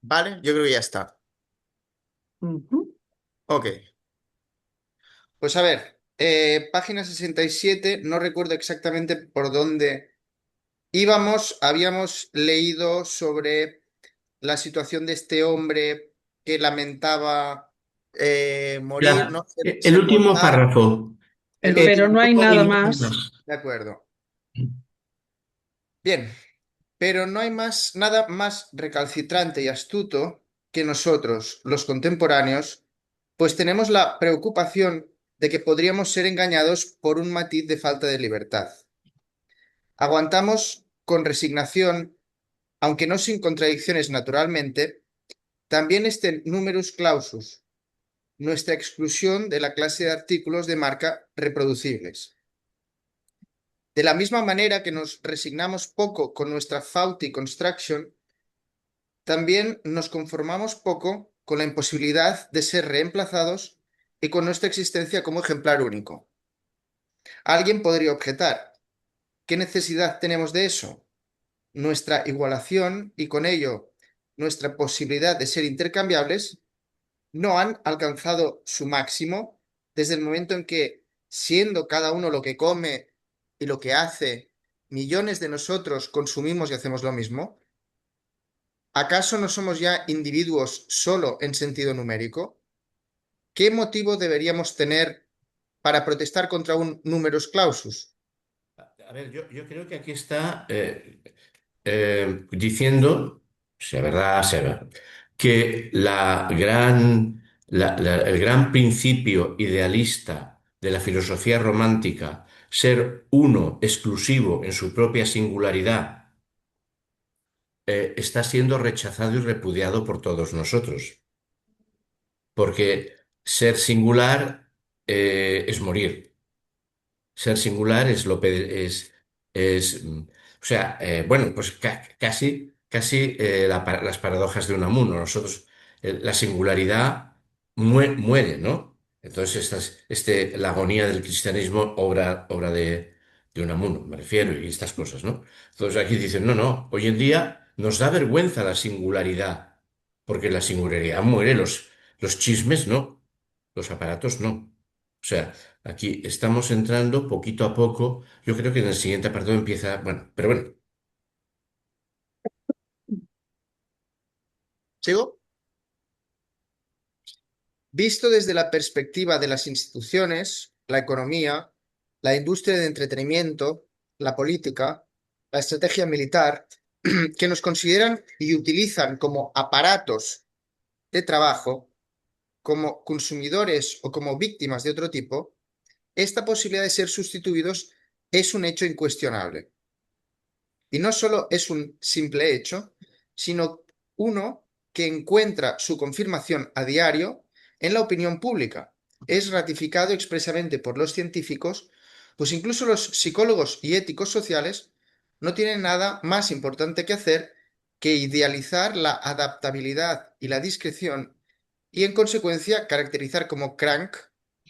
Vale, yo creo que ya está. Ujú. Ok. Pues a ver, página 67, no recuerdo exactamente por dónde íbamos. Habíamos leído sobre la situación de este hombre que lamentaba morir, Ya, ¿no? el Ser último mortal. párrafo. El Eh, Pero no último. hay y nada no hay más. De acuerdo. Bien, pero no hay más, nada más recalcitrante y astuto que nosotros, los contemporáneos, pues tenemos la preocupación de que podríamos ser engañados por un matiz de falta de libertad. Aguantamos con resignación, aunque no sin contradicciones naturalmente, también este numerus clausus, nuestra exclusión de la clase de artículos de marca reproducibles. De la misma manera que nos resignamos poco con nuestra faulty construction, también nos conformamos poco con la imposibilidad de ser reemplazados y con nuestra existencia como ejemplar único. Alguien podría objetar, ¿qué necesidad tenemos de eso? Nuestra igualación y con ello nuestra posibilidad de ser intercambiables no han alcanzado su máximo desde el momento en que, siendo cada uno lo que come y lo que hace, millones de nosotros consumimos y hacemos lo mismo. ¿Acaso no somos ya individuos solo en sentido numérico? ¿Qué motivo deberíamos tener para protestar contra un numerus clausus? A ver, yo creo que aquí está diciendo, sea verdad, sea verdad, que el gran principio idealista de la filosofía romántica, ser uno exclusivo en su propia singularidad, está siendo rechazado y repudiado por todos nosotros. Porque ser singular es morir. Ser singular es o sea, bueno, pues casi las paradojas de Unamuno. Nosotros, la singularidad muere, ¿no? Entonces, la agonía del cristianismo, obra de Unamuno, me refiero, y estas cosas, ¿no? Entonces aquí dicen, no, no, hoy en día nos da vergüenza la singularidad, porque la singularidad muere, los chismes no, los aparatos no. O sea, aquí estamos entrando poquito a poco. Yo creo que en el siguiente apartado empieza, bueno, pero bueno, ¿Sigo? Visto desde la perspectiva de las instituciones, la economía, la industria de entretenimiento, la política, la estrategia militar, que nos consideran y utilizan como aparatos de trabajo, como consumidores o como víctimas de otro tipo, esta posibilidad de ser sustituidos es un hecho incuestionable. Y no solo es un simple hecho, sino uno que encuentra su confirmación a diario en la opinión pública. Es ratificado expresamente por los científicos, pues incluso los psicólogos y éticos sociales no tienen nada más importante que hacer que idealizar la adaptabilidad y la discreción y en consecuencia caracterizar como crank,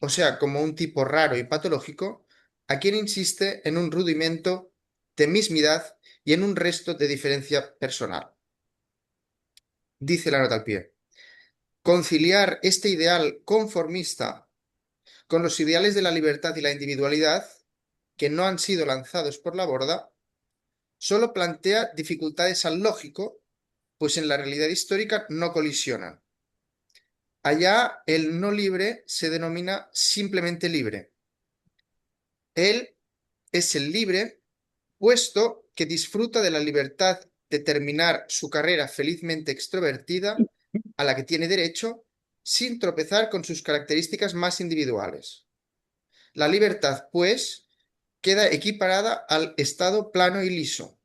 o sea, como un tipo raro y patológico, a quien insiste en un rudimento de mismidad y en un resto de diferencia personal. Dice la nota al pie. Conciliar este ideal conformista con los ideales de la libertad y la individualidad, que no han sido lanzados por la borda, solo plantea dificultades al lógico, pues en la realidad histórica no colisionan. Allá el no libre se denomina simplemente libre. Él es el libre, puesto que disfruta de la libertad de terminar su carrera felizmente extrovertida, a la que tiene derecho, sin tropezar con sus características más individuales. La libertad, pues, queda equiparada al estado plano y liso.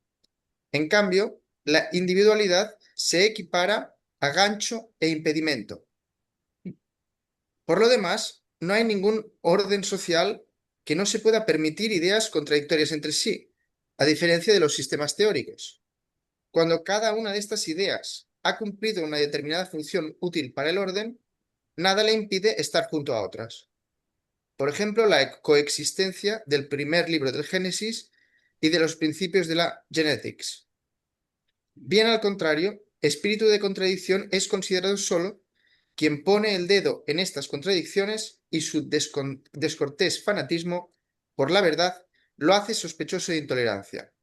En cambio, la individualidad se equipara a gancho e impedimento. Por lo demás, no hay ningún orden social que no se pueda permitir ideas contradictorias entre sí, a diferencia de los sistemas teóricos. Cuando cada una de estas ideas ha cumplido una determinada función útil para el orden, nada le impide estar junto a otras. Por ejemplo, la coexistencia del primer libro del Génesis y de los principios de la Genetics. Bien al contrario, espíritu de contradicción es considerado solo quien pone el dedo en estas contradicciones y su descortés fanatismo por la verdad lo hace sospechoso de intolerancia.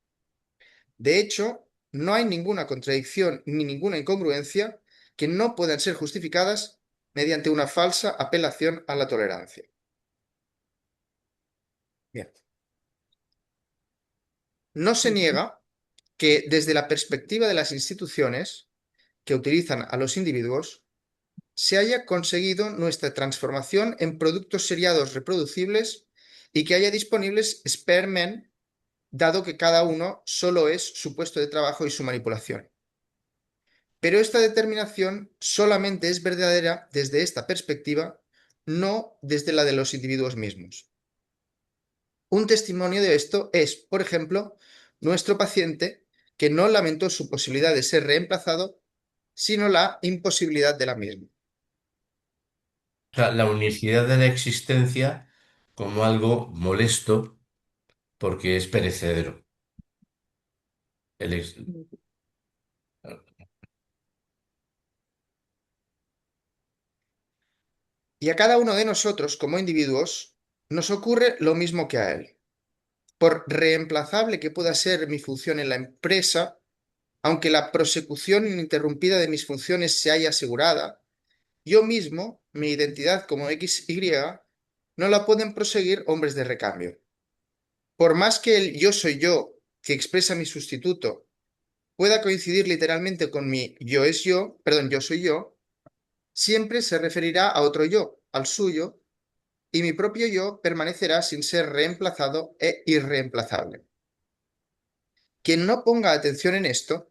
De hecho, no hay ninguna contradicción ni ninguna incongruencia que no puedan ser justificadas mediante una falsa apelación a la tolerancia. Bien. No se niega que desde la perspectiva de las instituciones que utilizan a los individuos, se haya conseguido nuestra transformación en productos seriados reproducibles y que haya disponibles Spearmen, dado que cada uno solo es su puesto de trabajo y su manipulación. Pero esta determinación solamente es verdadera desde esta perspectiva, no desde la de los individuos mismos. Un testimonio de esto es, por ejemplo, nuestro paciente que no lamentó su posibilidad de ser reemplazado, sino la imposibilidad de la misma. O sea, la unicidad de la existencia como algo molesto porque es perecedero. El ex- Y a cada uno de nosotros, como individuos, nos ocurre lo mismo que a él. Por reemplazable que pueda ser mi función en la empresa, aunque la prosecución ininterrumpida de mis funciones se haya asegurada, yo mismo, mi identidad como XY, no la pueden proseguir hombres de recambio. Por más que el yo soy yo, que expresa mi sustituto, pueda coincidir literalmente con mi yo es yo, perdón, yo soy yo, siempre se referirá a otro yo, al suyo, y mi propio yo permanecerá sin ser reemplazado e irreemplazable. Quien no ponga atención en esto,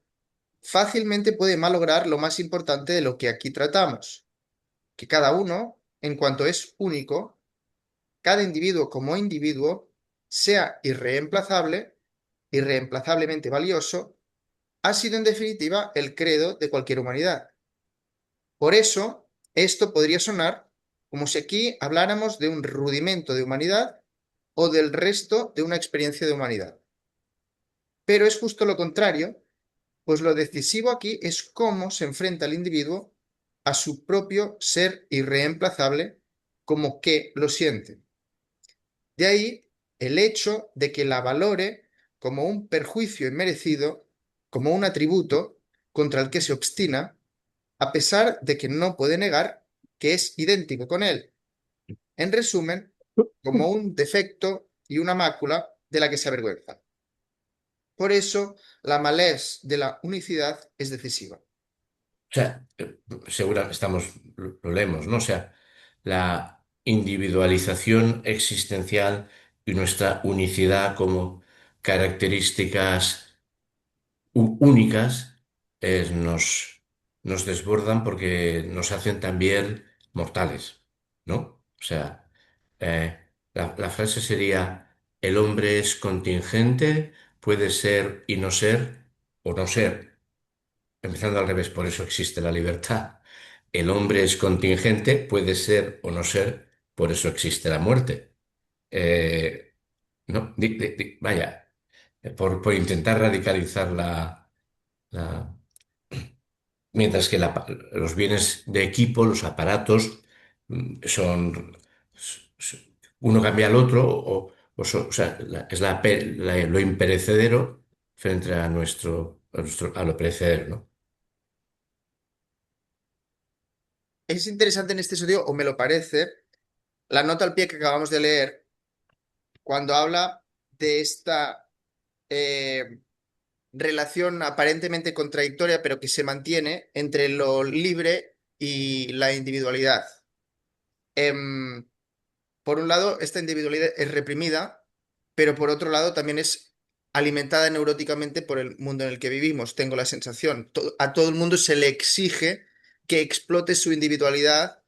fácilmente puede malograr lo más importante de lo que aquí tratamos, que cada uno, en cuanto es único, cada individuo como individuo, sea irreemplazable, irreemplazablemente valioso, ha sido en definitiva el credo de cualquier humanidad. Por eso, esto podría sonar como si aquí habláramos de un rudimento de humanidad o del resto de una experiencia de humanidad. Pero es justo lo contrario, pues lo decisivo aquí es cómo se enfrenta el individuo a su propio ser irreemplazable como que lo siente. De ahí el hecho de que la valore como un perjuicio inmerecido, como un atributo contra el que se obstina, a pesar de que no puede negar que es idéntico con él. En resumen, como un defecto y una mácula de la que se avergüenza. Por eso, la malez de la unicidad es decisiva. o sea, estamos, lo leemos, ¿no? O sea, la individualización existencial y nuestra unicidad como características únicas nos desbordan porque nos hacen también mortales, ¿no? O sea, la frase sería, el hombre es contingente, puede ser y no ser, o no ser, empezando al revés, por eso existe la libertad. El hombre es contingente, puede ser o no ser, por eso existe la muerte. Eh, no, vaya, por intentar radicalizar la- mientras que los bienes de equipo, los aparatos, son, uno cambia al otro, o sea, es lo imperecedero frente a lo perecedero, ¿no? Es interesante en este estudio, o me lo parece, la nota al pie que acabamos de leer, cuando habla de esta eh, relación aparentemente contradictoria, pero que se mantiene entre lo libre y la individualidad. Em, por un lado, esta individualidad es reprimida, pero por otro lado también es alimentada neuróticamente por el mundo en el que vivimos. Tengo la sensación, a todo el mundo se le exige que explote su individualidad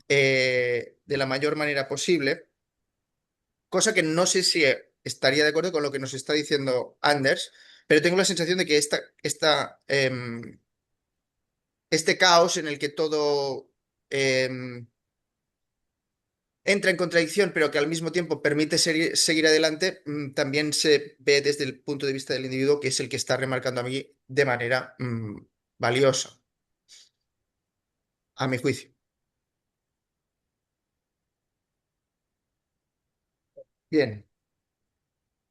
de la mayor manera posible, cosa que no sé si estaría de acuerdo con lo que nos está diciendo Anders, pero tengo la sensación de que este caos en el que todo entra en contradicción, pero que al mismo tiempo permite seguir adelante, también se ve desde el punto de vista del individuo, que es el que está remarcando a mí de manera valiosa, a mi juicio. Bien,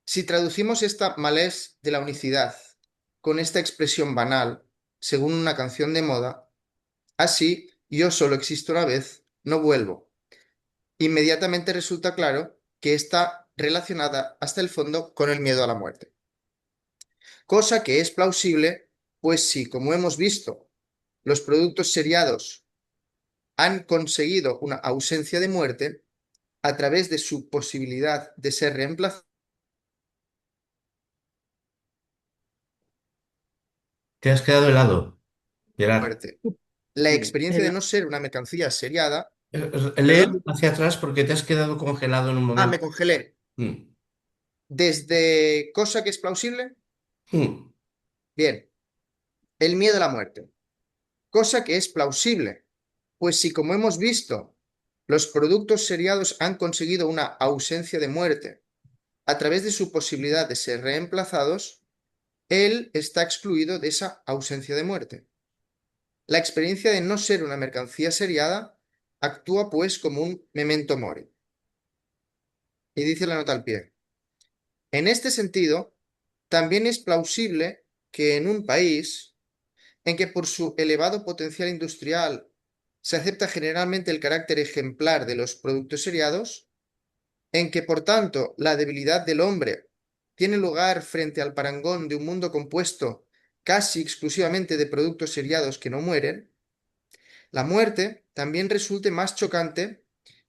si traducimos esta malés de la unicidad con esta expresión banal, según una canción de moda, así, yo solo existo una vez, no vuelvo. Inmediatamente resulta claro que está relacionada hasta el fondo con el miedo a la muerte. Cosa que es plausible, pues si, como hemos visto, los productos seriados han conseguido una ausencia de muerte a través de su posibilidad de ser reemplazados Te has quedado helado, por Gerard. muerte. La experiencia de El- no ser una mercancía seriada, Lee perdón, hacia atrás porque te has quedado congelado en un me momento. congelé. Mm, Desde cosa que es plausible, mm. bien, el miedo a la muerte. Cosa que es plausible, pues si como hemos visto, los productos seriados han conseguido una ausencia de muerte a través de su posibilidad de ser reemplazados, él está excluido de esa ausencia de muerte. La experiencia de no ser una mercancía seriada actúa pues como un memento mori. Y dice la nota al pie. En este sentido, también es plausible que en un país en que por su elevado potencial industrial se acepta generalmente el carácter ejemplar de los productos seriados, en que por tanto la debilidad del hombre tiene lugar frente al parangón de un mundo compuesto casi exclusivamente de productos seriados que no mueren, la muerte también resulte más chocante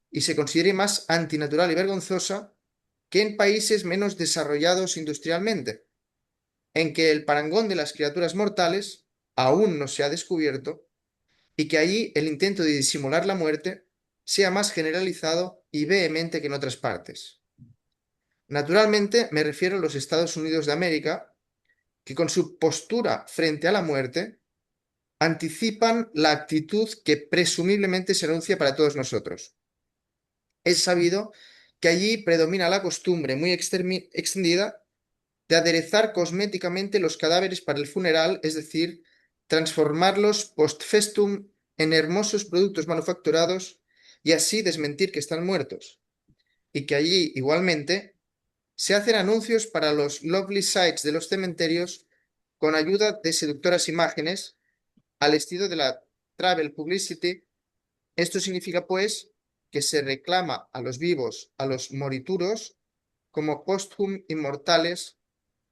y se considere más antinatural y vergonzosa que en países menos desarrollados industrialmente, en que el parangón de las criaturas mortales aún no se ha descubierto y que allí el intento de disimular la muerte sea más generalizado y vehemente que en otras partes. Naturalmente me refiero a los Estados Unidos de América, que con su postura frente a la muerte anticipan la actitud que presumiblemente se anuncia para todos nosotros. Es sabido que allí predomina la costumbre muy extendida de aderezar cosméticamente los cadáveres para el funeral, es decir, transformarlos post festum en hermosos productos manufacturados y así desmentir que están muertos. Y que allí, igualmente, se hacen anuncios para los lovely sites de los cementerios con ayuda de seductoras imágenes al estilo de la travel publicity. Esto significa, pues, que se reclama a los vivos, a los morituros, como posthum inmortales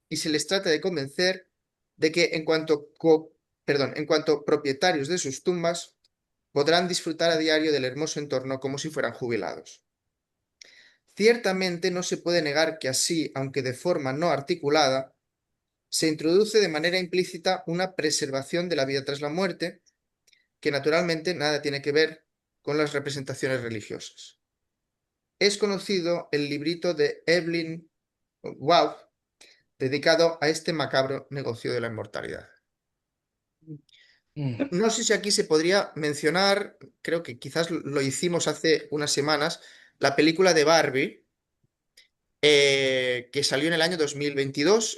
y se les trata de convencer de que en cuanto propietarios de sus tumbas podrán disfrutar a diario del hermoso entorno como si fueran jubilados. Ciertamente no se puede negar que así, aunque de forma no articulada, se introduce de manera implícita una preservación de la vida tras la muerte, que naturalmente nada tiene que ver con las representaciones religiosas. Es conocido el librito de Evelyn Waugh dedicado a este macabro negocio de la inmortalidad. Mm. No sé si aquí se podría mencionar, creo que quizás lo hicimos hace unas semanas, la película de Barbie, que salió en el año 2022.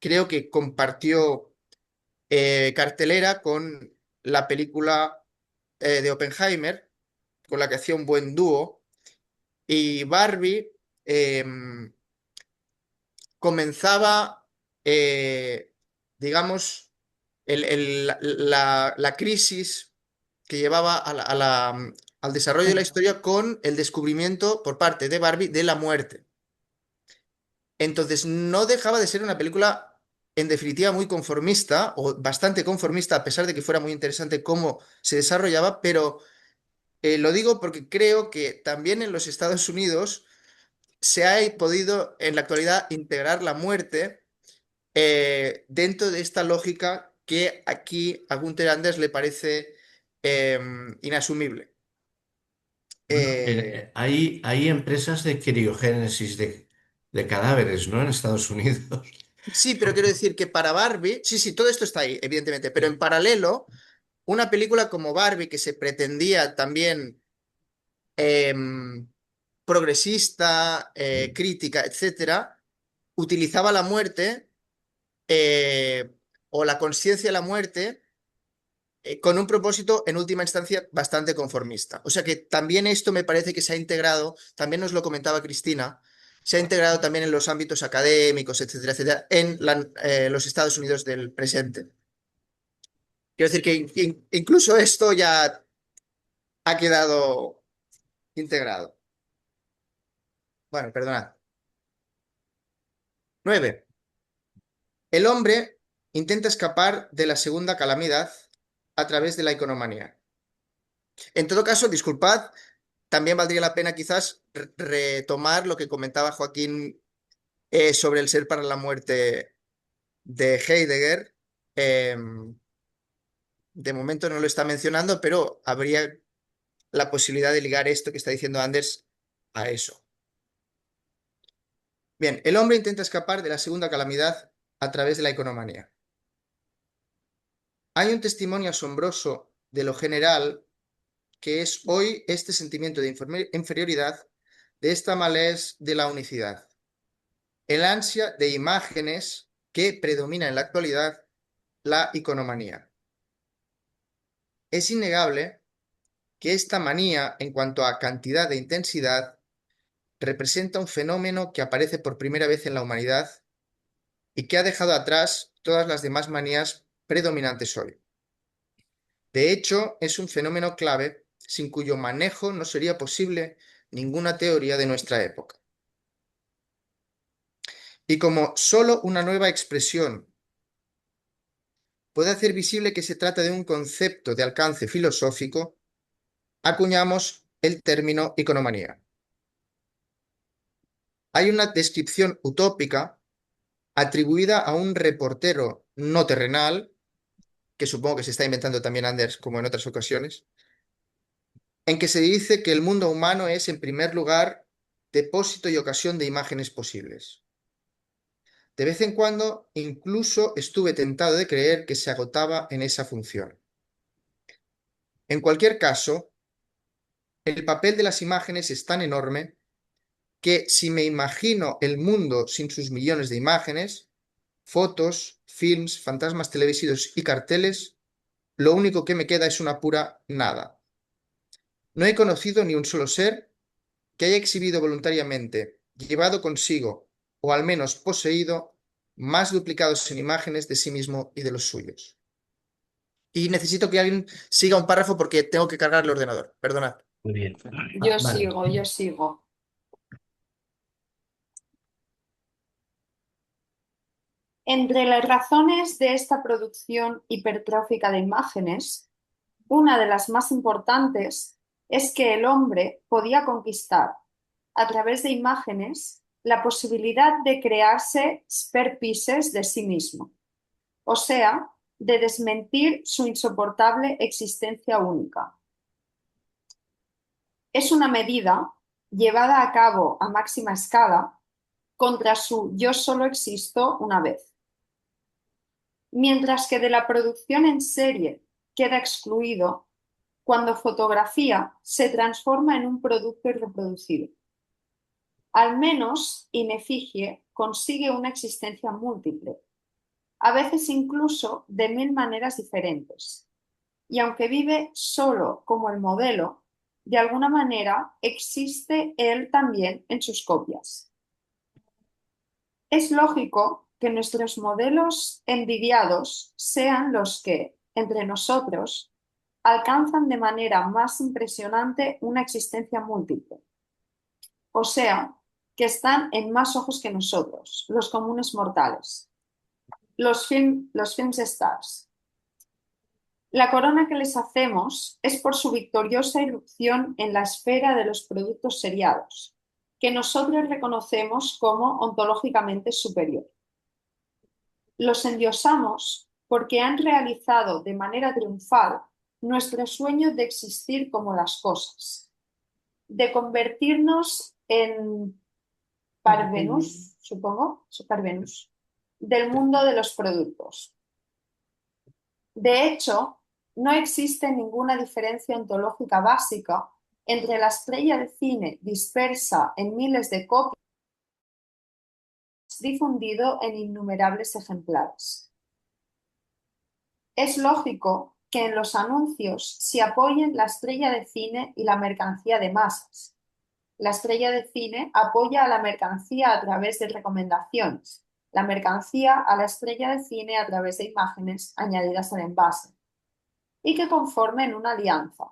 Creo que compartió cartelera con la película de Oppenheimer, con la que hacía un buen dúo. Y Barbie eh, comenzaba, eh, digamos, la crisis que llevaba al desarrollo de la historia con el descubrimiento por parte de Barbie de la muerte. Entonces, no dejaba de ser una película, en definitiva, muy conformista, o bastante conformista, a pesar de que fuera muy interesante cómo se desarrollaba, pero lo digo porque creo que también en los Estados Unidos se ha podido en la actualidad integrar la muerte dentro de esta lógica que aquí a Gunther Anders le parece inasumible. Bueno, Eh, hay empresas de criogénesis de cadáveres, ¿no? En Estados Unidos. sí, pero quiero decir que para Barbie, sí, sí, todo esto está ahí, evidentemente, pero en paralelo, una película como Barbie, que se pretendía también em, progresista, crítica, etcétera, utilizaba la muerte, eh, o la conciencia de la muerte con un propósito en última instancia bastante conformista. O sea que también esto me parece que se ha integrado, también nos lo comentaba Cristina, se ha integrado también en los ámbitos académicos, etcétera, etcétera, en los Estados Unidos del presente. Quiero decir que incluso esto ya ha quedado integrado. Bueno, perdonad. 9. El hombre intenta escapar de la segunda calamidad a través de la economanía. En todo caso, disculpad, también valdría la pena quizás retomar lo que comentaba Joaquín sobre el ser para la muerte de Heidegger. De momento no lo está mencionando, pero habría la posibilidad de ligar esto que está diciendo Anders a eso. Bien, el hombre intenta escapar de la segunda calamidad a través de la economanía. Hay un testimonio asombroso de lo general que es hoy este sentimiento de inferioridad, de esta malaise de la unicidad. El ansia de imágenes que predomina en la actualidad, la iconomanía. Es innegable que esta manía, en cuanto a cantidad de intensidad, representa un fenómeno que aparece por primera vez en la humanidad y que ha dejado atrás todas las demás manías predominantes hoy. De hecho, es un fenómeno clave sin cuyo manejo no sería posible ninguna teoría de nuestra época. Y como solo una nueva expresión puede hacer visible que se trata de un concepto de alcance filosófico, acuñamos el término iconomanía. Hay una descripción utópica atribuida a un reportero no terrenal, que supongo que se está inventando también Anders, como en otras ocasiones, en que se dice que el mundo humano es, en primer lugar, depósito y ocasión de imágenes posibles. De vez en cuando, incluso estuve tentado de creer que se agotaba en esa función. En cualquier caso, el papel de las imágenes es tan enorme que si me imagino el mundo sin sus millones de imágenes, fotos, films, fantasmas televisivos y carteles, lo único que me queda es una pura nada. No he conocido ni un solo ser que haya exhibido voluntariamente, llevado consigo, o al menos poseído, más duplicados en imágenes de sí mismo y de los suyos. Y necesito que alguien siga un párrafo porque tengo que cargar el ordenador. Perdonad. Muy bien. Yo Vale. sigo, yo sigo. Entre las razones de esta producción hipertrófica de imágenes, una de las más importantes es que el hombre podía conquistar, a través de imágenes, la posibilidad de crearse spare pieces de sí mismo, o sea, de desmentir su insoportable existencia única. Es una medida llevada a cabo a máxima escala contra su yo solo existo una vez. Mientras que de la producción en serie queda excluido cuando fotografía se transforma en un producto irreproducible. Al menos in effigie consigue una existencia múltiple, a veces incluso de 1000 maneras diferentes. Y aunque vive solo como el modelo, de alguna manera existe él también en sus copias. Es lógico que nuestros modelos envidiados sean los que, entre nosotros, alcanzan de manera más impresionante una existencia múltiple. O sea, que están en más ojos que nosotros, los comunes mortales, los film stars. La corona que les hacemos es por su victoriosa irrupción en la esfera de los productos seriados, que nosotros reconocemos como ontológicamente superior. Los endiosamos porque han realizado de manera triunfal nuestro sueño de existir como las cosas, de convertirnos en parvenus, supongo, parvenus, del mundo de los productos. De hecho, no existe ninguna diferencia ontológica básica entre la estrella de cine dispersa en miles de copias difundido en innumerables ejemplares. Es lógico que en los anuncios se apoyen la estrella de cine y la mercancía de masas. La estrella de cine apoya a la mercancía a través de recomendaciones, la mercancía a la estrella de cine a través de imágenes añadidas al envase, y que conformen una alianza.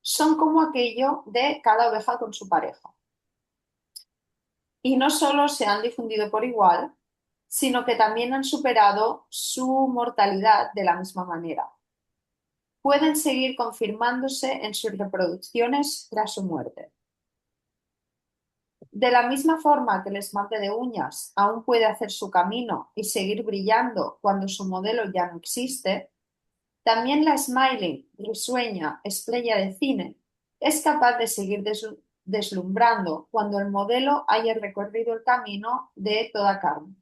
Son como aquello de cada oveja con su pareja. Y no solo se han difundido por igual, sino que también han superado su mortalidad de la misma manera. Pueden seguir confirmándose en sus reproducciones tras su muerte. De la misma forma que el esmalte de uñas aún puede hacer su camino y seguir brillando cuando su modelo ya no existe, también la smiling, risueña estrella de cine es capaz de seguir deslumbrando cuando el modelo haya recorrido el camino de toda carne.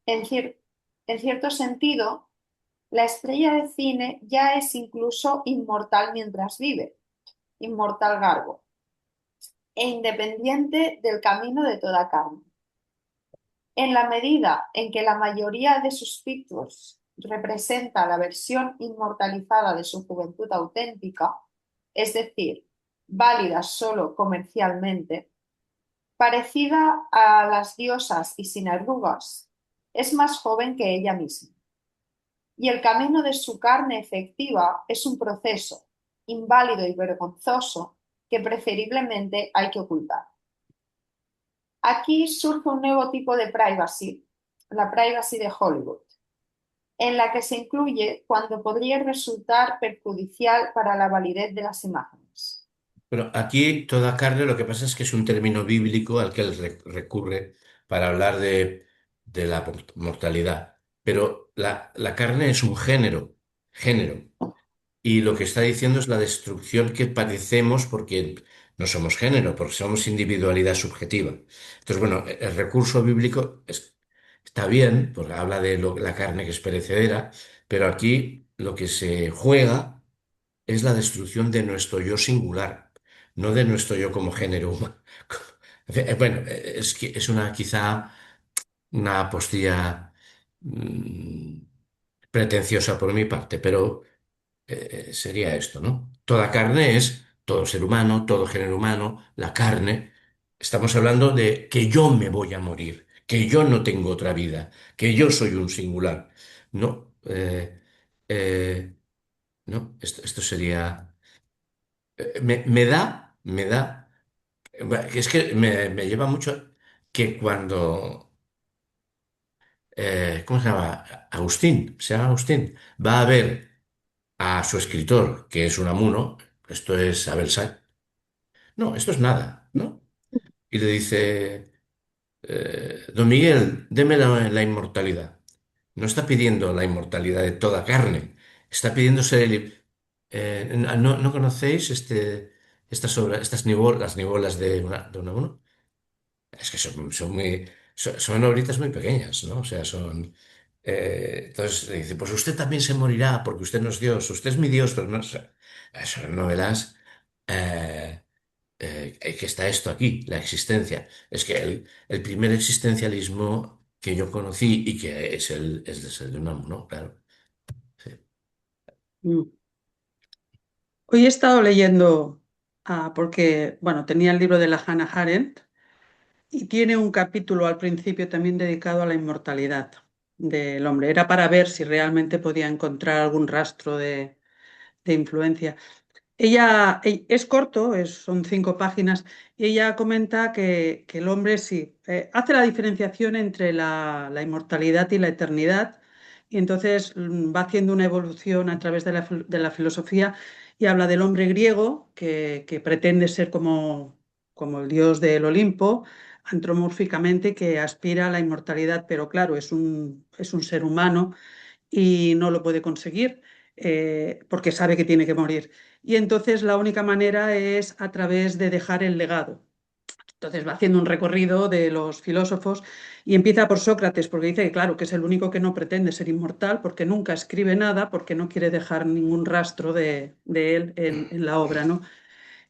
En, cier- en cierto sentido, la estrella de cine ya es incluso inmortal mientras vive, inmortal Garbo, e independiente del camino de toda carne. En la medida en que la mayoría de sus pictures representa la versión inmortalizada de su juventud auténtica, es decir, válida solo comercialmente, parecida a las diosas y sin arrugas, es más joven que ella misma. Y el camino de su carne efectiva es un proceso inválido y vergonzoso que preferiblemente hay que ocultar. Aquí surge un nuevo tipo de privacy, la privacy de Hollywood, en la que se incluye cuando podría resultar perjudicial para la validez de las imágenes. Pero aquí toda carne lo que pasa es que es un término bíblico al que él recurre para hablar de la mortalidad. Pero la carne es un género. Y lo que está diciendo es la destrucción que padecemos porque no somos género, porque somos individualidad subjetiva. Entonces, bueno, el recurso bíblico está bien, porque habla de la carne que es perecedera, pero aquí lo que se juega es la destrucción de nuestro yo singular, no de nuestro yo como género humano. Bueno, es una quizá una postilla mm, pretenciosa por mi parte, pero sería esto, ¿no? Toda carne es todo ser humano, todo género humano, la carne. Estamos hablando de que yo me voy a morir, que yo no tengo otra vida, que yo soy un singular. No, no, esto sería. Me da, es que me lleva mucho que cuando, ¿cómo se llama? Agustín, se llama Agustín, va a ver a su escritor, que es Unamuno, esto es Abel Sacks, no, esto es nada, ¿no? Y le dice, Don Miguel, deme la inmortalidad. No está pidiendo la inmortalidad de toda carne, está pidiendo ser ¿no conocéis estas obras, las nivolas de Unamuno? Es que son obritas muy pequeñas, ¿no? O sea, entonces le dice, pues usted también se morirá porque usted no es Dios, usted es mi Dios, pero no. Son novelas eh, que está esto aquí, la existencia. Es que el primer existencialismo que yo conocí y que es el de Unamuno, ¿no? Claro. Sí. Mm. Hoy he estado leyendo, porque, bueno, tenía el libro de la Hannah Arendt y tiene un capítulo al principio también dedicado a la inmortalidad del hombre. Era para ver si realmente podía encontrar algún rastro de influencia. Es corto, son 5 páginas, y ella comenta que el hombre sí, hace la diferenciación entre la inmortalidad y la eternidad, y entonces va haciendo una evolución a través de la filosofía y habla del hombre griego que pretende ser como el dios del Olimpo, antropomórficamente, que aspira a la inmortalidad, pero claro, es un ser humano y no lo puede conseguir porque sabe que tiene que morir. Y entonces la única manera es a través de dejar el legado. Entonces va haciendo un recorrido de los filósofos y empieza por Sócrates, porque dice que, claro, que es el único que no pretende ser inmortal, porque nunca escribe nada, porque no quiere dejar ningún rastro de él en la obra, ¿no?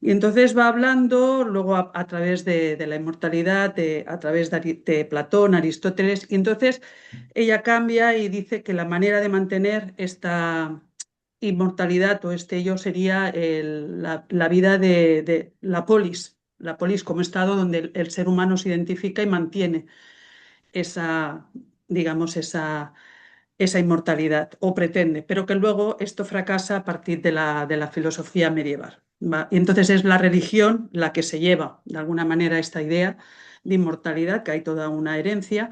Y entonces va hablando luego a través de la inmortalidad, a través de Platón, Aristóteles, y entonces ella cambia y dice que la manera de mantener esta inmortalidad o este yo sería la vida de la polis como estado donde el ser humano se identifica y mantiene esa, digamos, esa inmortalidad, o pretende, pero que luego esto fracasa a partir de la filosofía medieval. ¿Va? Y entonces es la religión la que se lleva, de alguna manera, esta idea de inmortalidad, que hay toda una herencia,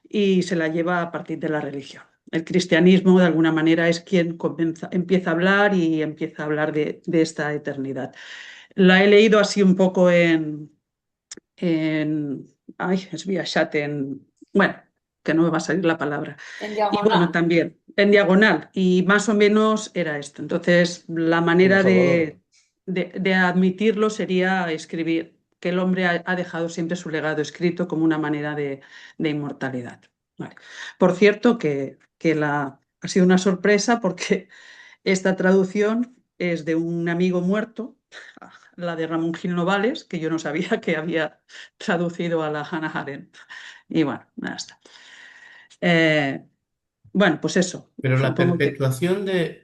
y se la lleva a partir de la religión. El cristianismo, de alguna manera, es quien empieza a hablar y empieza a hablar de esta eternidad. La he leído así un poco en ay, es Schatten, bueno, que no me va a salir la palabra. En Y bueno, diagonal. también en diagonal, y más o menos era esto. Entonces, la Como manera Salvador. de admitirlo sería escribir que el hombre ha dejado siempre su legado escrito como una manera de inmortalidad. Vale. Por cierto, ha sido una sorpresa porque esta traducción es de un amigo muerto, la de Ramón Gil Novales, que yo no sabía que había traducido a la Hannah Arendt. Y bueno, nada está. Eh, bueno, pues eso, Pero supongo que...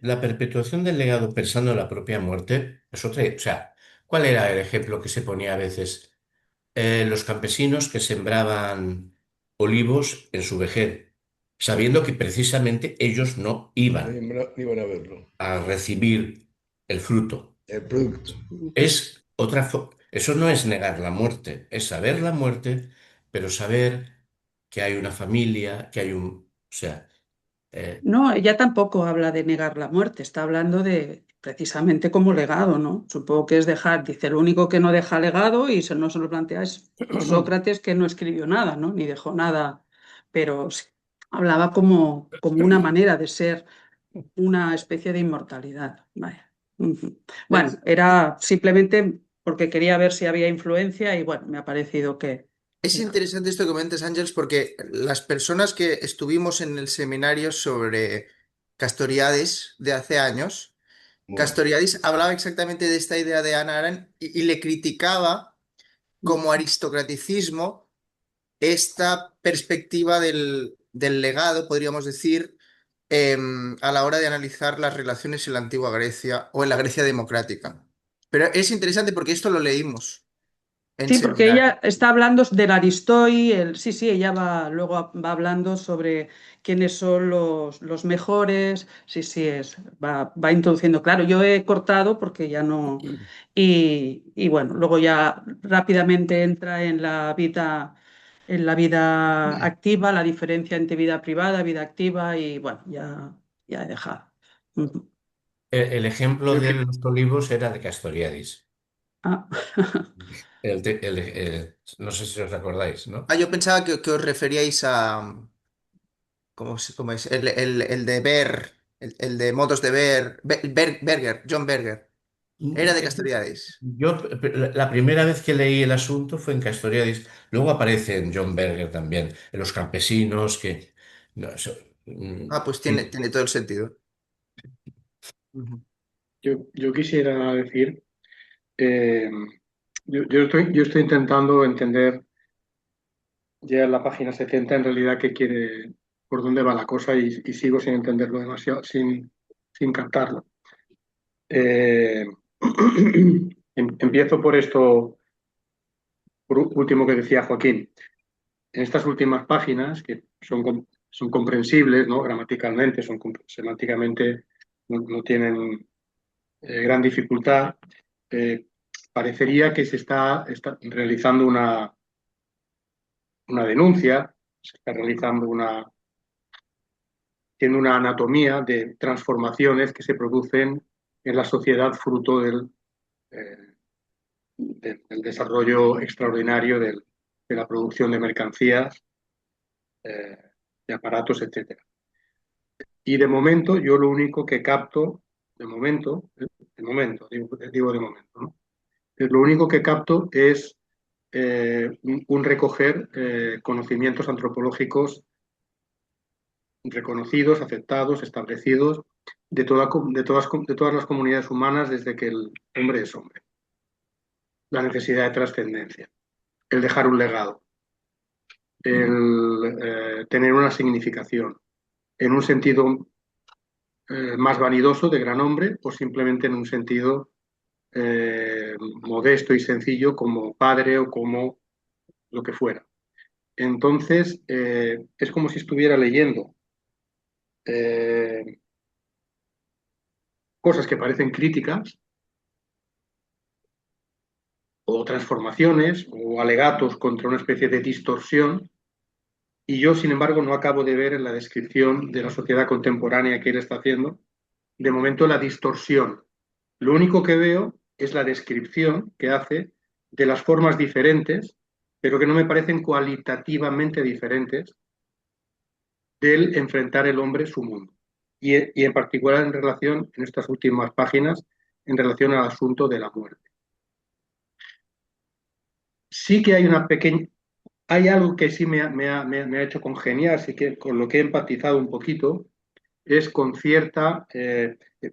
la perpetuación del legado pensando en la propia muerte es otra. O sea, ¿cuál era el ejemplo que se ponía a veces? Los campesinos que sembraban olivos en su vejez, sabiendo que precisamente ellos no iban Iban a verlo. a recibir el fruto. El producto. Es eso no es negar la muerte, es saber la muerte, pero saber que hay una familia, que hay o sea, eh, No, ella tampoco habla de negar la muerte, está hablando de precisamente como legado, ¿no? Supongo que es dejar, dice, lo único que no deja legado y no se lo plantea es Sócrates que no escribió nada, ¿no? Ni dejó nada, pero sí, hablaba como una manera de ser una especie de inmortalidad. Vaya. Ujú. Bueno, era simplemente porque quería ver si había influencia y bueno, me ha parecido que... Es interesante esto que comentas, Ángeles, porque las personas que estuvimos en el seminario sobre Castoriadis de hace años, Bueno, Castoriadis hablaba exactamente de esta idea de Hannah Arendt y le criticaba como aristocraticismo esta perspectiva del legado, podríamos decir, a la hora de analizar las relaciones en la antigua Grecia o en la Grecia democrática. Pero es interesante porque esto lo leímos en Sí, porque seminario. ella está hablando del Aristoi, sí, sí, ella va hablando sobre quiénes son los mejores, sí, sí, va introduciendo. Claro, yo he cortado porque ya no, y bueno, luego ya rápidamente entra en la vida activa, la diferencia entre vida privada, vida activa, y bueno, ya he dejado. Ujú. el ejemplo yo de que- los olivos era de Castoriadis. Ah. No sé si os acordáis, ¿no? Ah, yo pensaba que os referíais a, cómo es? El de Ber, el de Modos de Ber, Berger, John Berger. Era de Castoriadis. Yo, la primera vez que leí el asunto fue en Castoriadis. Luego aparece en John Berger también, en Los Campesinos, que... no, Ah, pues tiene, sí. tiene todo el sentido. Ujú. yo quisiera decir, eh, yo estoy intentando entender ya en la página 70 en realidad qué quiere, por dónde va la cosa y sigo sin entenderlo demasiado, sin captarlo. Eh, empiezo por esto, por último que decía Joaquín. En estas últimas páginas, que son comprensibles, ¿no? Gramaticalmente, semánticamente no tienen gran dificultad, eh, parecería que se está realizando una denuncia, se está realizando tiene una anatomía de transformaciones que se producen en la sociedad fruto eh, del desarrollo extraordinario de la producción de mercancías, eh, de aparatos, etcétera. Y de momento, yo lo único que capto, digo de momento, ¿no? Lo único que capto es un recoger conocimientos antropológicos reconocidos, aceptados, establecidos de todas las comunidades humanas desde que el hombre es hombre. la necesidad de trascendencia, el dejar un legado, el tener una significación, en un sentido más vanidoso de gran hombre o simplemente en un sentido modesto y sencillo como padre o como lo que fuera. Entonces, es como si estuviera leyendo cosas que parecen críticas o transformaciones o alegatos contra una especie de distorsión y yo, sin embargo, no acabo de ver en la descripción de la sociedad contemporánea que él está haciendo, de momento la distorsión. Lo único que veo es la descripción que hace de las formas diferentes, pero que no me parecen cualitativamente diferentes, del enfrentar el hombre su mundo. Y en particular en relación, en estas últimas páginas, en relación al asunto de la muerte. Sí que hay una pequeña, hay algo que sí me ha hecho congeniar, sí que con lo que he empatizado un poquito, es con cierta,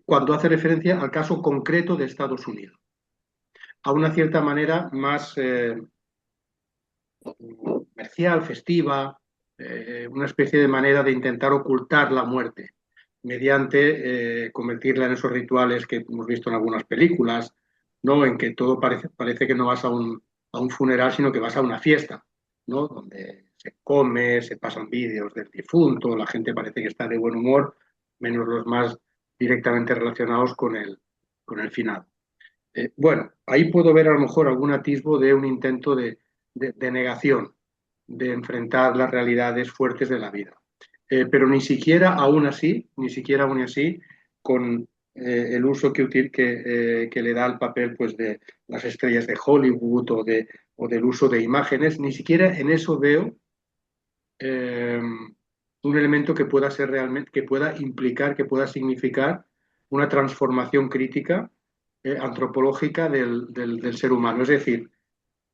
cuando hace referencia al caso concreto de Estados Unidos, a una cierta manera más comercial, festiva, una especie de manera de intentar ocultar la muerte mediante convertirla en esos rituales que hemos visto en algunas películas, ¿no? En que todo parece que no vas a un funeral, sino que vas a una fiesta, ¿no? Donde se come, se pasan vídeos del difunto, la gente parece que está de buen humor, menos los más directamente relacionados con el final. Bueno, ahí puedo ver a lo mejor algún atisbo de un intento de negación, de enfrentar las realidades fuertes de la vida. Pero ni siquiera aún así, ni siquiera aún así, con el uso que le da al papel pues, de las estrellas de Hollywood o del uso de imágenes, ni siquiera en eso veo eh, un elemento que pueda ser realmente, que pueda implicar, que pueda significar una transformación crítica antropológica del ser humano. Es decir,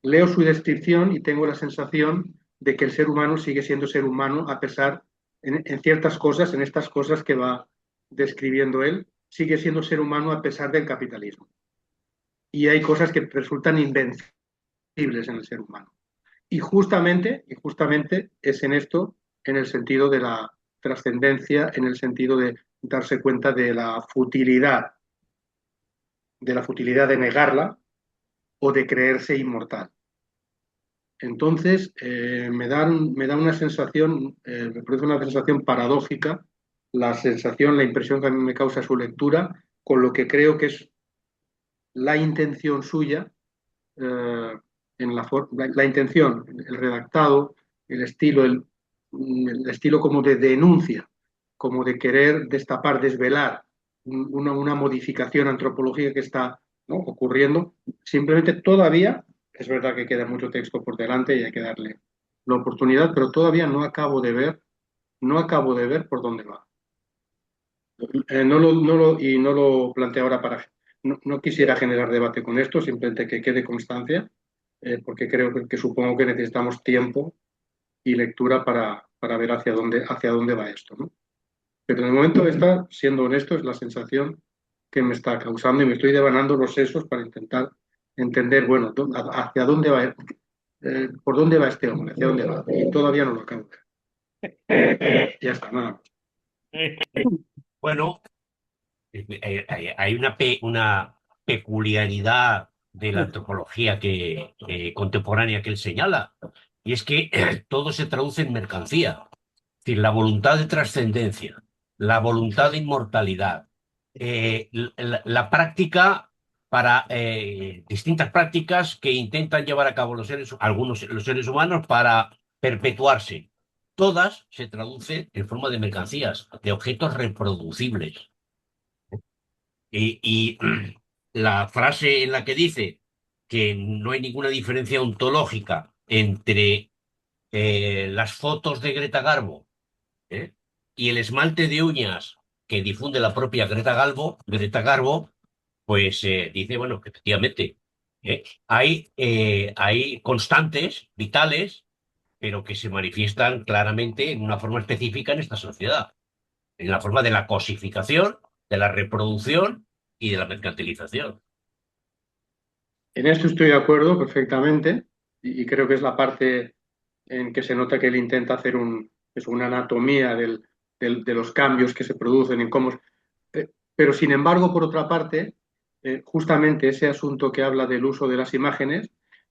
leo su descripción y tengo la sensación de que el ser humano sigue siendo ser humano a pesar, en ciertas cosas, en estas cosas que va describiendo él, sigue siendo ser humano a pesar del capitalismo. Y hay cosas que resultan invencibles en el ser humano. Y justamente es en esto, en el sentido de la trascendencia, en el sentido de darse cuenta de la futilidad de negarla o de creerse inmortal. Entonces, me da una sensación, me produce una sensación paradójica, la sensación, la impresión que a mí me causa su lectura, con lo que creo que es la intención suya, eh, la intención, el redactado, el estilo como de denuncia, como de querer destapar, desvelar una modificación antropológica que está, ¿no? ocurriendo. Simplemente todavía, es verdad que queda mucho texto por delante y hay que darle la oportunidad, pero todavía no acabo de ver por dónde va. Y no lo planteo ahora para... No quisiera generar debate con esto, simplemente que quede constancia, porque creo que supongo que necesitamos tiempo y lectura para ver hacia dónde va esto, ¿no? Pero de momento esta, siendo honesto, es la sensación que me está causando y me estoy devanando los sesos para intentar entender, bueno, hacia dónde va, por dónde va este hombre, hacia dónde va. Y todavía no lo acabo. Ya está, nada. Bueno, hay una peculiaridad de la antropología contemporánea que él señala, y es que todo se traduce en mercancía. Es decir, la voluntad de trascendencia, la voluntad de inmortalidad, la práctica para distintas prácticas que intentan llevar a cabo los seres humanos para perpetuarse. Todas se traducen en forma de mercancías, de objetos reproducibles. Y la frase en la que dice que no hay ninguna diferencia ontológica entre las fotos de Greta Garbo, ¿eh? y el esmalte de uñas que difunde la propia Greta Garbo, pues dice, bueno, que efectivamente hay constantes vitales, pero que se manifiestan claramente en una forma específica en esta sociedad, en la forma de la cosificación, de la reproducción y de la mercantilización. En esto estoy de acuerdo perfectamente y creo que es la parte en que se nota que él intenta hacer es una anatomía de los cambios que se producen en cómo... pero sin embargo, por otra parte, justamente ese asunto que habla del uso de las imágenes,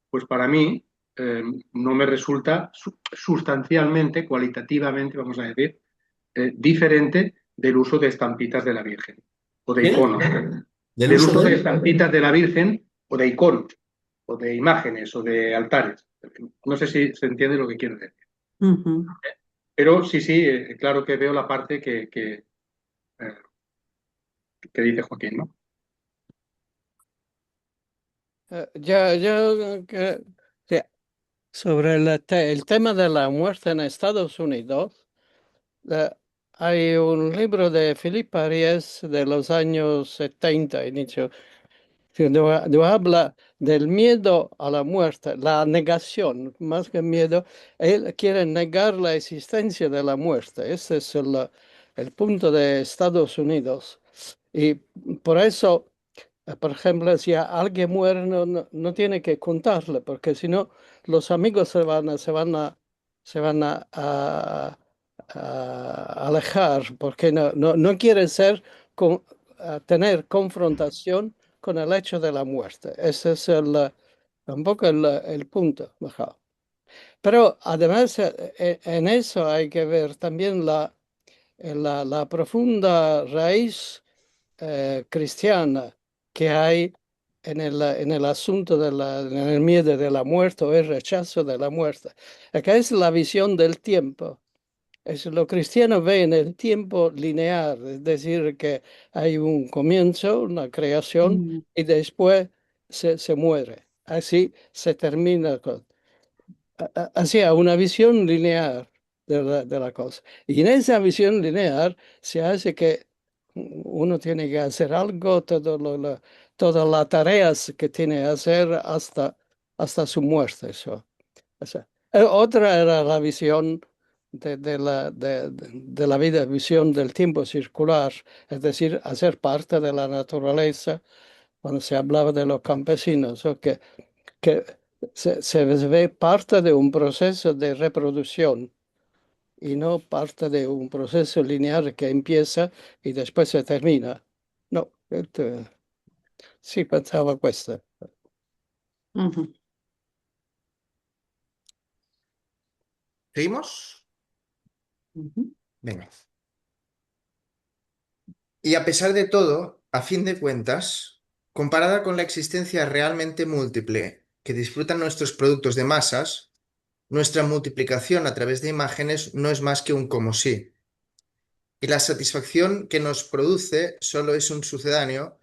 pues para mí no me resulta sustancialmente, cualitativamente, vamos a decir, diferente del uso de estampitas de la Virgen o de ¿Bien? iconos. Del Del uso uso de de... estampitas de la Virgen o de iconos o de imágenes o de altares. No sé si se entiende lo que quiero decir. Ujú. Pero sí, sí, claro que veo la parte que dice Joaquín, ¿no? Sí, sobre el tema de la muerte en Estados Unidos, eh, hay un libro de Philippe Ariès de los años 70, inicio, que habla del miedo a la muerte, la negación, más que miedo, él quiere negar la existencia de la muerte. Ese es el punto de Estados Unidos. Y por eso, por ejemplo, si alguien muere, no tiene que contarle, porque si no, los amigos se van a alejar, porque no quieren tener confrontación con el hecho de la muerte. Ese es un poco el punto. Mejor. Pero además, en eso hay que ver también la profunda raíz cristiana que hay en el asunto en el miedo de la muerte o el rechazo de la muerte. Acá es la visión del tiempo. Lo cristiano ve en el tiempo lineal, es decir, que hay un comienzo, una creación Mm. y después se muere. Así se termina hacia una visión lineal de la cosa. Y en esa visión lineal se hace que uno tiene que hacer algo, todas las tareas que tiene que hacer hasta su muerte. Eso. O sea, otra era la visión de la vida, visión del tiempo circular, es decir, hacer parte de la naturaleza cuando se hablaba de los campesinos, o que se ve parte de un proceso de reproducción y no parte de un proceso lineal que empieza y después se termina. No, sí pensaba questo. Ujú. ¿Seguimos? Ujú. Venga. Y a pesar de todo, a fin de cuentas, comparada con la existencia realmente múltiple que disfrutan nuestros productos de masas, nuestra multiplicación a través de imágenes no es más que un como sí. Y la satisfacción que nos produce solo es un sucedáneo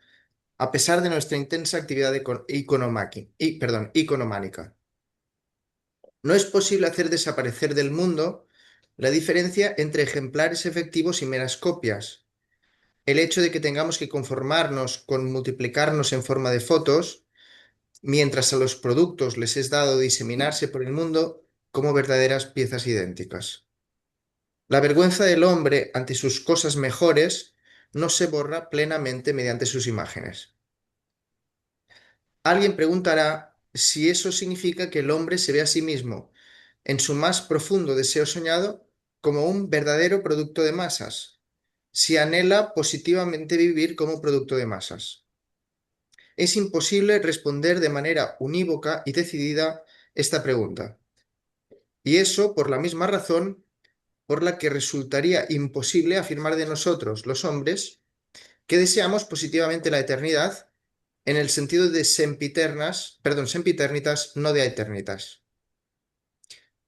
a pesar de nuestra intensa actividad iconománica. No es posible hacer desaparecer del mundo la diferencia entre ejemplares efectivos y meras copias. El hecho de que tengamos que conformarnos con multiplicarnos en forma de fotos, mientras a los productos les es dado diseminarse por el mundo como verdaderas piezas idénticas. La vergüenza del hombre ante sus cosas mejores no se borra plenamente mediante sus imágenes. Alguien preguntará si eso significa que el hombre se ve a sí mismo, en su más profundo deseo soñado, como un verdadero producto de masas, si anhela positivamente vivir como producto de masas. Es imposible responder de manera unívoca y decidida esta pregunta. Y eso por la misma razón por la que resultaría imposible afirmar de nosotros, los hombres, que deseamos positivamente la eternidad en el sentido de sempiternitas, no de eternitas.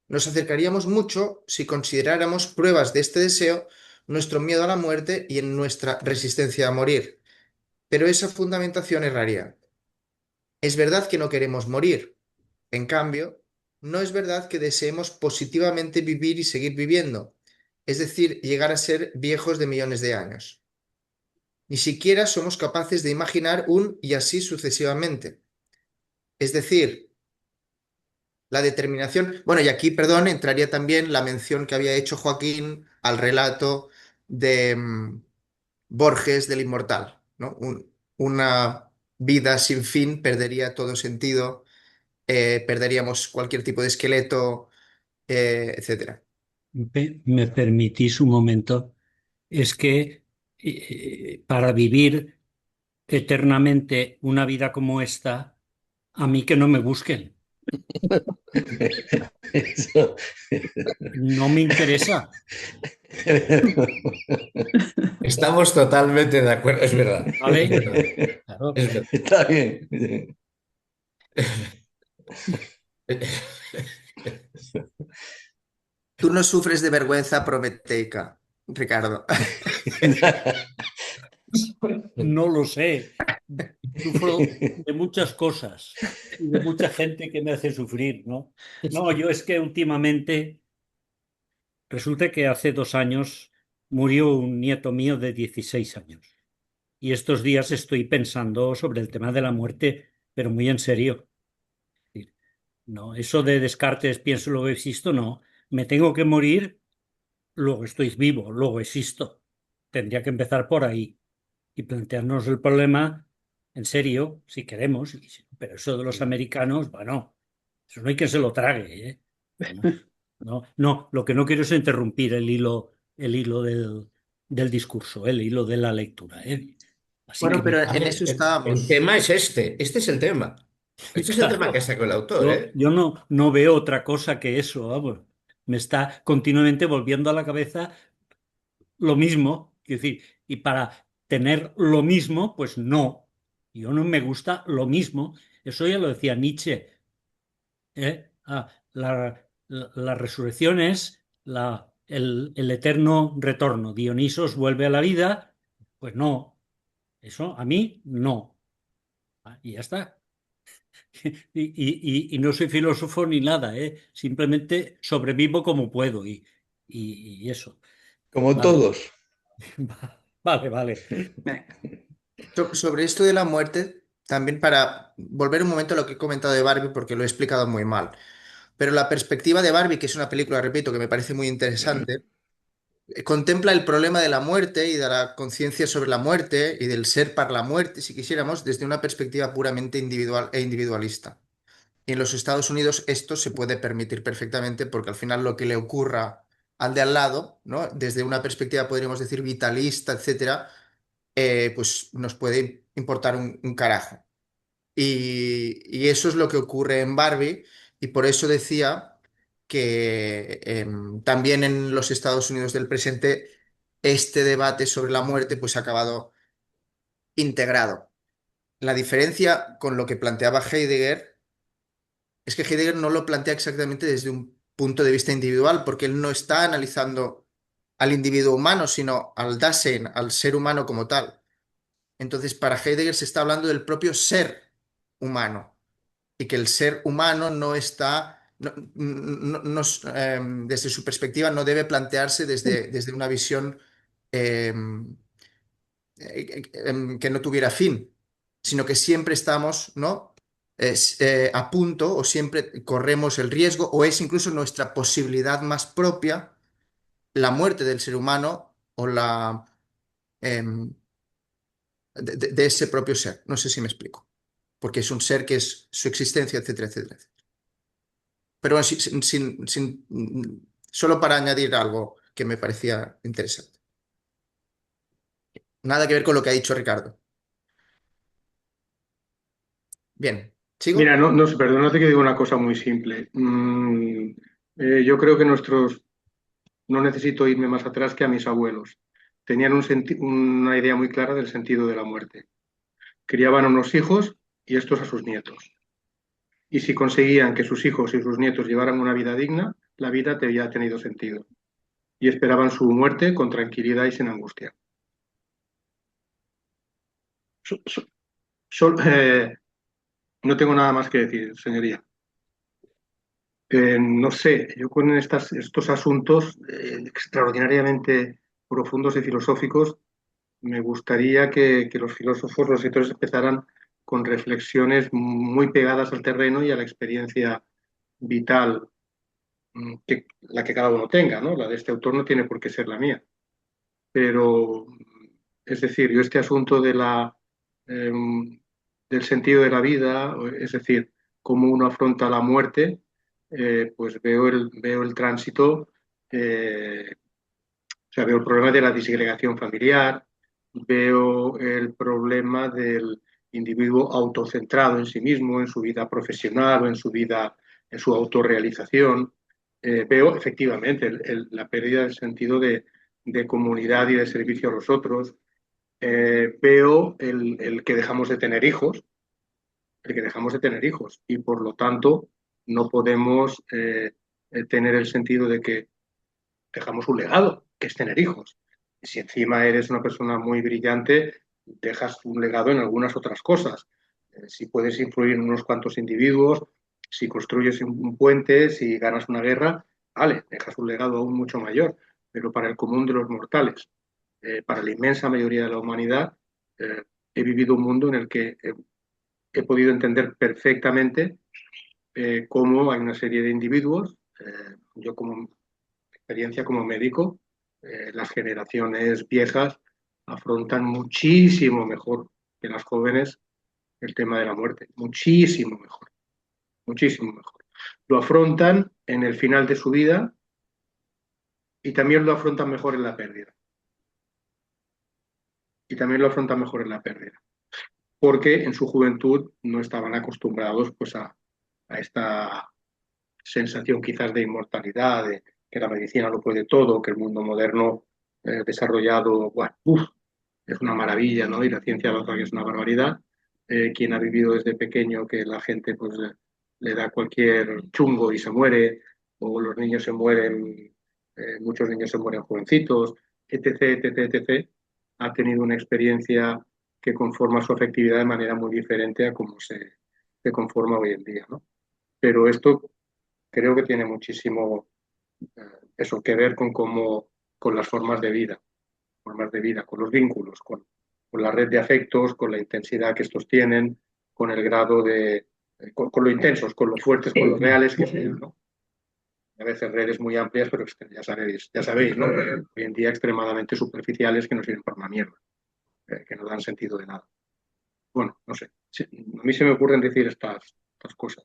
Nos acercaríamos mucho si consideráramos pruebas de este deseo nuestro miedo a la muerte y en nuestra resistencia a morir, pero esa fundamentación erraría. Es verdad que no queremos morir, en cambio, no es verdad que deseemos positivamente vivir y seguir viviendo, es decir, llegar a ser viejos de millones de años. Ni siquiera somos capaces de imaginar un y así sucesivamente. Es decir, la determinación, bueno, y aquí, perdón, entraría también la mención que había hecho Joaquín al relato de Borges del Inmortal, ¿no? Una vida sin fin perdería todo sentido, perderíamos cualquier tipo de esqueleto, etcétera. Me permitís un momento. Es que para vivir eternamente una vida como esta, a mí que no me busquen. Eso. No me interesa. Estamos totalmente de acuerdo, es verdad. ¿Vale? Es verdad, Claro. es verdad. Está bien. Tú no sufres de vergüenza prometeica, Ricardo. No lo sé. Sufro de muchas cosas y de mucha gente que me hace sufrir, ¿no? No, yo es que últimamente resulta que hace 2 años murió un nieto mío de 16 años. Y estos días estoy pensando sobre el tema de la muerte, pero muy en serio. No, eso de Descartes, pienso, luego existo, no. Me tengo que morir, luego estoy vivo, luego existo. Tendría que empezar por ahí y plantearnos el problema en serio, si queremos. Pero eso de los americanos, bueno, eso no hay que se lo trague, ¿eh? No, no, lo que no quiero es interrumpir el hilo del discurso, el hilo de la lectura, ¿eh? Así que Bueno, me pero A en ver, eso el estábamos. tema es este es el tema. Este es el tema que claro, sacó el autor, yo, ¿eh? yo no veo otra cosa que eso, vamos. Me está continuamente volviendo a la cabeza lo mismo, es decir, y para tener lo mismo, pues no. Yo no me gusta lo mismo. Eso ya lo decía Nietzsche, ¿eh? La resurrección es el eterno retorno. Dionisos vuelve a la vida, pues no. Eso a mí no. Y ya está. Y no soy filósofo ni nada, ¿eh? Simplemente sobrevivo como puedo y eso. Como Vale, todos. vale, vale. Sobre esto de la muerte, también para volver un momento a lo que he comentado de Barbie, porque lo he explicado muy mal. Pero la perspectiva de Barbie, que es una película, repito, que me parece muy interesante, contempla el problema de la muerte y de la conciencia sobre la muerte y del ser para la muerte, si quisiéramos, desde una perspectiva puramente individual e individualista. Y en los Estados Unidos esto se puede permitir perfectamente porque al final lo que le ocurra al de al lado, ¿no? Desde una perspectiva, podríamos decir, vitalista, etcétera, pues nos puede importar un carajo. Y eso es lo que ocurre en Barbie y por eso decía que también en los Estados Unidos del presente este debate sobre la muerte pues ha acabado integrado. La diferencia con lo que planteaba Heidegger es que Heidegger no lo plantea exactamente desde un punto de vista individual, porque él no está analizando al individuo humano, sino al Dasein, al ser humano como tal. Entonces, para Heidegger se está hablando del propio ser humano y que el ser humano no está, desde su perspectiva, no debe plantearse desde una visión eh, que no tuviera fin, sino que siempre estamos, ¿no? A punto o siempre corremos el riesgo o es incluso nuestra posibilidad más propia la muerte del ser humano o em, de ese propio ser. No sé si me explico, porque es un ser que es su existencia, etcétera, etcétera. Pero bueno, solo para añadir algo que me parecía interesante. Nada que ver con lo que ha dicho Ricardo. Bien, Mira, ¿sigo? no, perdónate que digo una cosa muy simple. Yo creo que no necesito irme más atrás que a mis abuelos. Tenían una idea muy clara del sentido de la muerte. Criaban a unos hijos y estos a sus nietos. Y si conseguían que sus hijos y sus nietos llevaran una vida digna, la vida te había tenido sentido. Y esperaban su muerte con tranquilidad y sin angustia. So- so- sol- eh, no tengo nada más que decir, señoría. No sé, yo con estos asuntos extraordinariamente profundos y filosóficos, me gustaría que los filósofos, los escritores empezaran con reflexiones muy pegadas al terreno y a la experiencia vital, la que cada uno tenga, ¿no? La de este autor no tiene por qué ser la mía. Pero, es decir, yo este asunto eh, del sentido de la vida, es decir, cómo uno afronta la muerte, pues veo el tránsito, o sea, veo el problema de la disgregación familiar, veo el problema del individuo autocentrado en sí mismo, en su vida profesional o en su vida, en su autorrealización. Veo efectivamente la pérdida del sentido de comunidad y de servicio a los otros. Veo el que dejamos de tener hijos, el que dejamos de tener hijos y por lo tanto no podemos tener el sentido de que dejamos un legado, que es tener hijos. Y si encima eres una persona muy brillante, dejas un legado en algunas otras cosas. Si puedes influir en unos cuantos individuos, si construyes un puente, si ganas una guerra, vale, dejas un legado aún mucho mayor. Pero para el común de los mortales, para la inmensa mayoría de la humanidad, he vivido un mundo en el que he podido entender perfectamente cómo hay una serie de individuos, yo como experiencia como médico, las generaciones viejas afrontan muchísimo mejor que las jóvenes el tema de la muerte, muchísimo mejor, muchísimo mejor. Lo afrontan en el final de su vida y también lo afrontan mejor en la pérdida. Y también lo afrontan mejor en la pérdida. Porque en su juventud no estaban acostumbrados pues, a esta sensación quizás de inmortalidad, de que la medicina lo puede todo, que el mundo moderno desarrollado, bueno, es una maravilla, ¿no? Y la ciencia lo que es una barbaridad. Quien ha vivido desde pequeño que la gente pues le da cualquier chungo y se muere, o los niños se mueren, muchos niños se mueren jovencitos, etc., etc., etc., ha tenido una experiencia que conforma su afectividad de manera muy diferente a cómo se conforma hoy en día, ¿no? Pero esto creo que tiene muchísimo eso que ver con cómo, con las formas de vida, con los vínculos, con la red de afectos, con la intensidad que estos tienen, con el grado de, con lo intensos, con lo fuertes, con lo reales que sean, ¿no? A veces redes muy amplias, pero ya sabéis, ¿no? Hoy en día extremadamente superficiales que no sirven para una mierda, que no dan sentido de nada. Bueno, no sé. Sí, a mí se me ocurren decir estas cosas.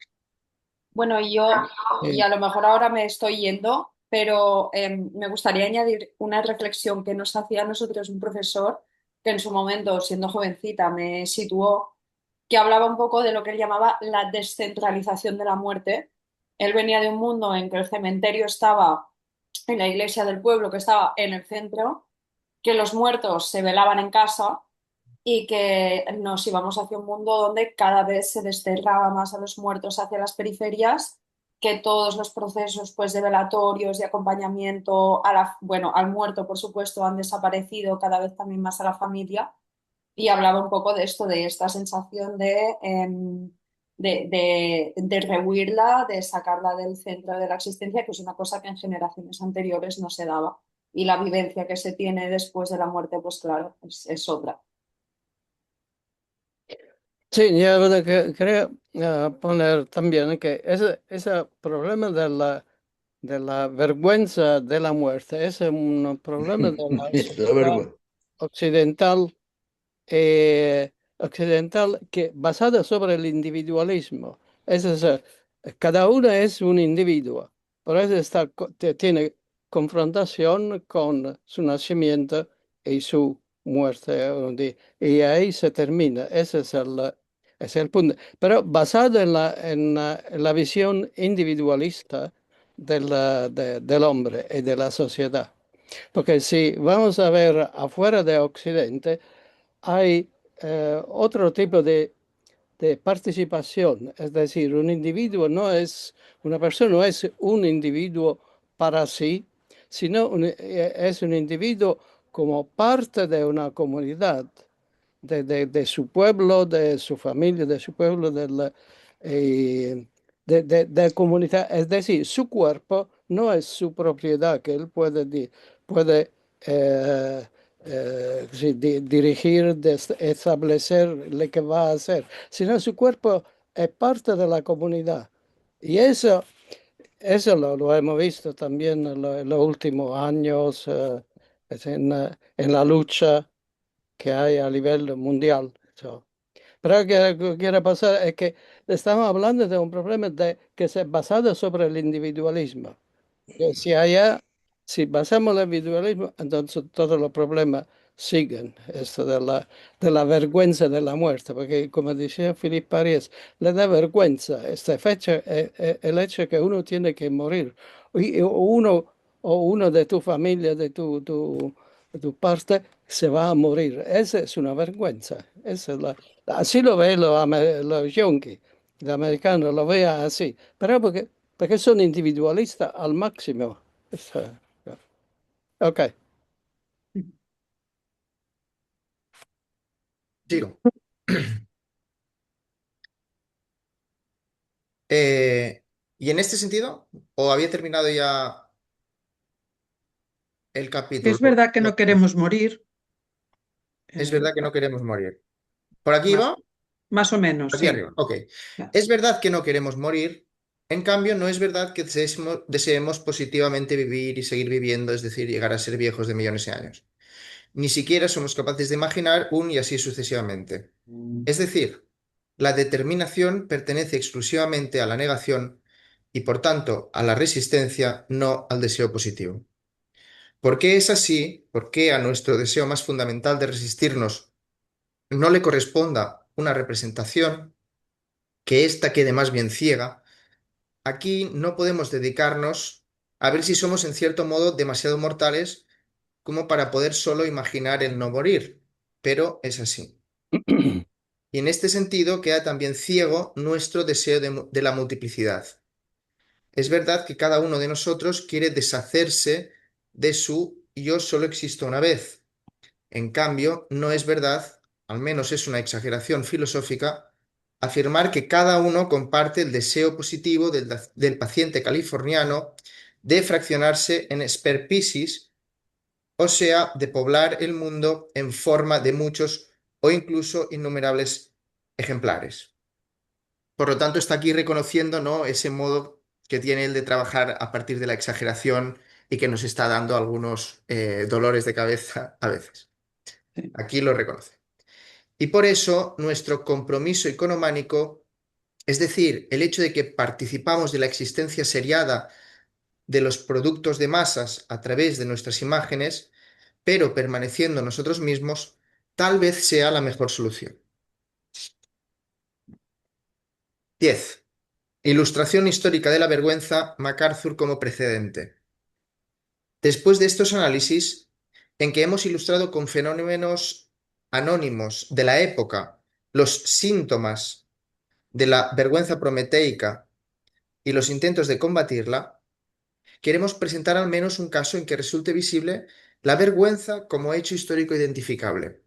Bueno, y a lo mejor ahora me estoy yendo, pero me gustaría añadir una reflexión que nos hacía a nosotros un profesor que en su momento, siendo jovencita, me situó, que hablaba un poco de lo que él llamaba la descentralización de la muerte. Él venía de un mundo en que el cementerio estaba en la iglesia del pueblo, que estaba en el centro, que los muertos se velaban en casa y que nos íbamos hacia un mundo donde cada vez se desterraba más a los muertos hacia las periferias, que todos los procesos pues, de velatorios y acompañamiento bueno, al muerto, por supuesto, han desaparecido, cada vez también más a la familia. Y hablaba un poco de esto, de esta sensación de rehuirla, de sacarla del centro de la existencia, que es una cosa que en generaciones anteriores no se daba. Y la vivencia que se tiene después de la muerte, pues claro, es otra. Sí, yo quería poner también que ese problema de la vergüenza de la muerte es un problema de la Es la sociedad vergüenza. occidental, occidental que basada sobre el individualismo. Es decir, cada uno es un individuo, por eso tiene confrontación con su nacimiento y su muerte y ahí se termina. Ese es el punto. Pero basado en la visión individualista del hombre y de la sociedad. Porque si vamos a ver afuera de Occidente, hay otro tipo de participación, es decir, un individuo no es, una persona no es un individuo para sí, sino es un individuo como parte de una comunidad, de su pueblo, de su familia, de su pueblo, de comunidad. Es decir, su cuerpo no es su propiedad, que él puede sí, dirigir, establecer lo que va a hacer, sino su cuerpo es parte de la comunidad. Y eso lo hemos visto también en los últimos años en la lucha que hay a nivel mundial. Pero lo que quiere pasar es que estamos hablando de un problema que se basado sobre el individualismo. Que si basamos el individualismo, entonces todos los problemas siguen. Esto de la vergüenza de la muerte, porque como decía Philippe Paris, le da vergüenza esta fecha, el hecho que uno tiene que morir. O uno de tu familia, de tu parte, se va a morir. Esa es una vergüenza. Así lo ven los yankees, los americanos lo vean así. Pero porque son individualistas al máximo. Esa- Ok. Sigo. Y en este sentido, ¿o había terminado ya el capítulo? Es verdad que no queremos morir, Es verdad que no queremos morir. ¿Por aquí más, va? más o menos, Aquí sí. arriba. Ok. Es verdad que no queremos morir. En cambio, no es verdad que deseemos positivamente vivir y seguir viviendo, es decir, llegar a ser viejos de millones de años. Ni siquiera somos capaces de imaginar un y así sucesivamente. Es decir, la determinación pertenece exclusivamente a la negación y, por tanto, a la resistencia, no al deseo positivo. ¿Por qué es así? ¿Por qué a nuestro deseo más fundamental de resistirnos no le corresponda una representación, que ésta quede más bien ciega? Aquí no podemos dedicarnos a ver si somos en cierto modo demasiado mortales como para poder solo imaginar el no morir, pero es así. Y en este sentido queda también ciego nuestro deseo de la multiplicidad. Es verdad que cada uno de nosotros quiere deshacerse de su yo solo existo una vez. En cambio, no es verdad, al menos es una exageración filosófica, afirmar que cada uno comparte el deseo positivo del paciente californiano de fraccionarse en sperpicies, o sea, de poblar el mundo en forma de muchos o incluso innumerables ejemplares. Por lo tanto, está aquí reconociendo, ¿no?, ese modo que tiene él de trabajar a partir de la exageración y que nos está dando algunos dolores de cabeza a veces. Sí. Aquí lo reconoce. Y por eso nuestro compromiso econománico, es decir, el hecho de que participamos de la existencia seriada de los productos de masas a través de nuestras imágenes, pero permaneciendo nosotros mismos, tal vez sea la mejor solución. 10. Ilustración histórica de la vergüenza, MacArthur como precedente. Después de estos análisis, en que hemos ilustrado con fenómenos anónimos de la época los síntomas de la vergüenza prometeica y los intentos de combatirla, queremos presentar al menos un caso en que resulte visible la vergüenza como hecho histórico identificable.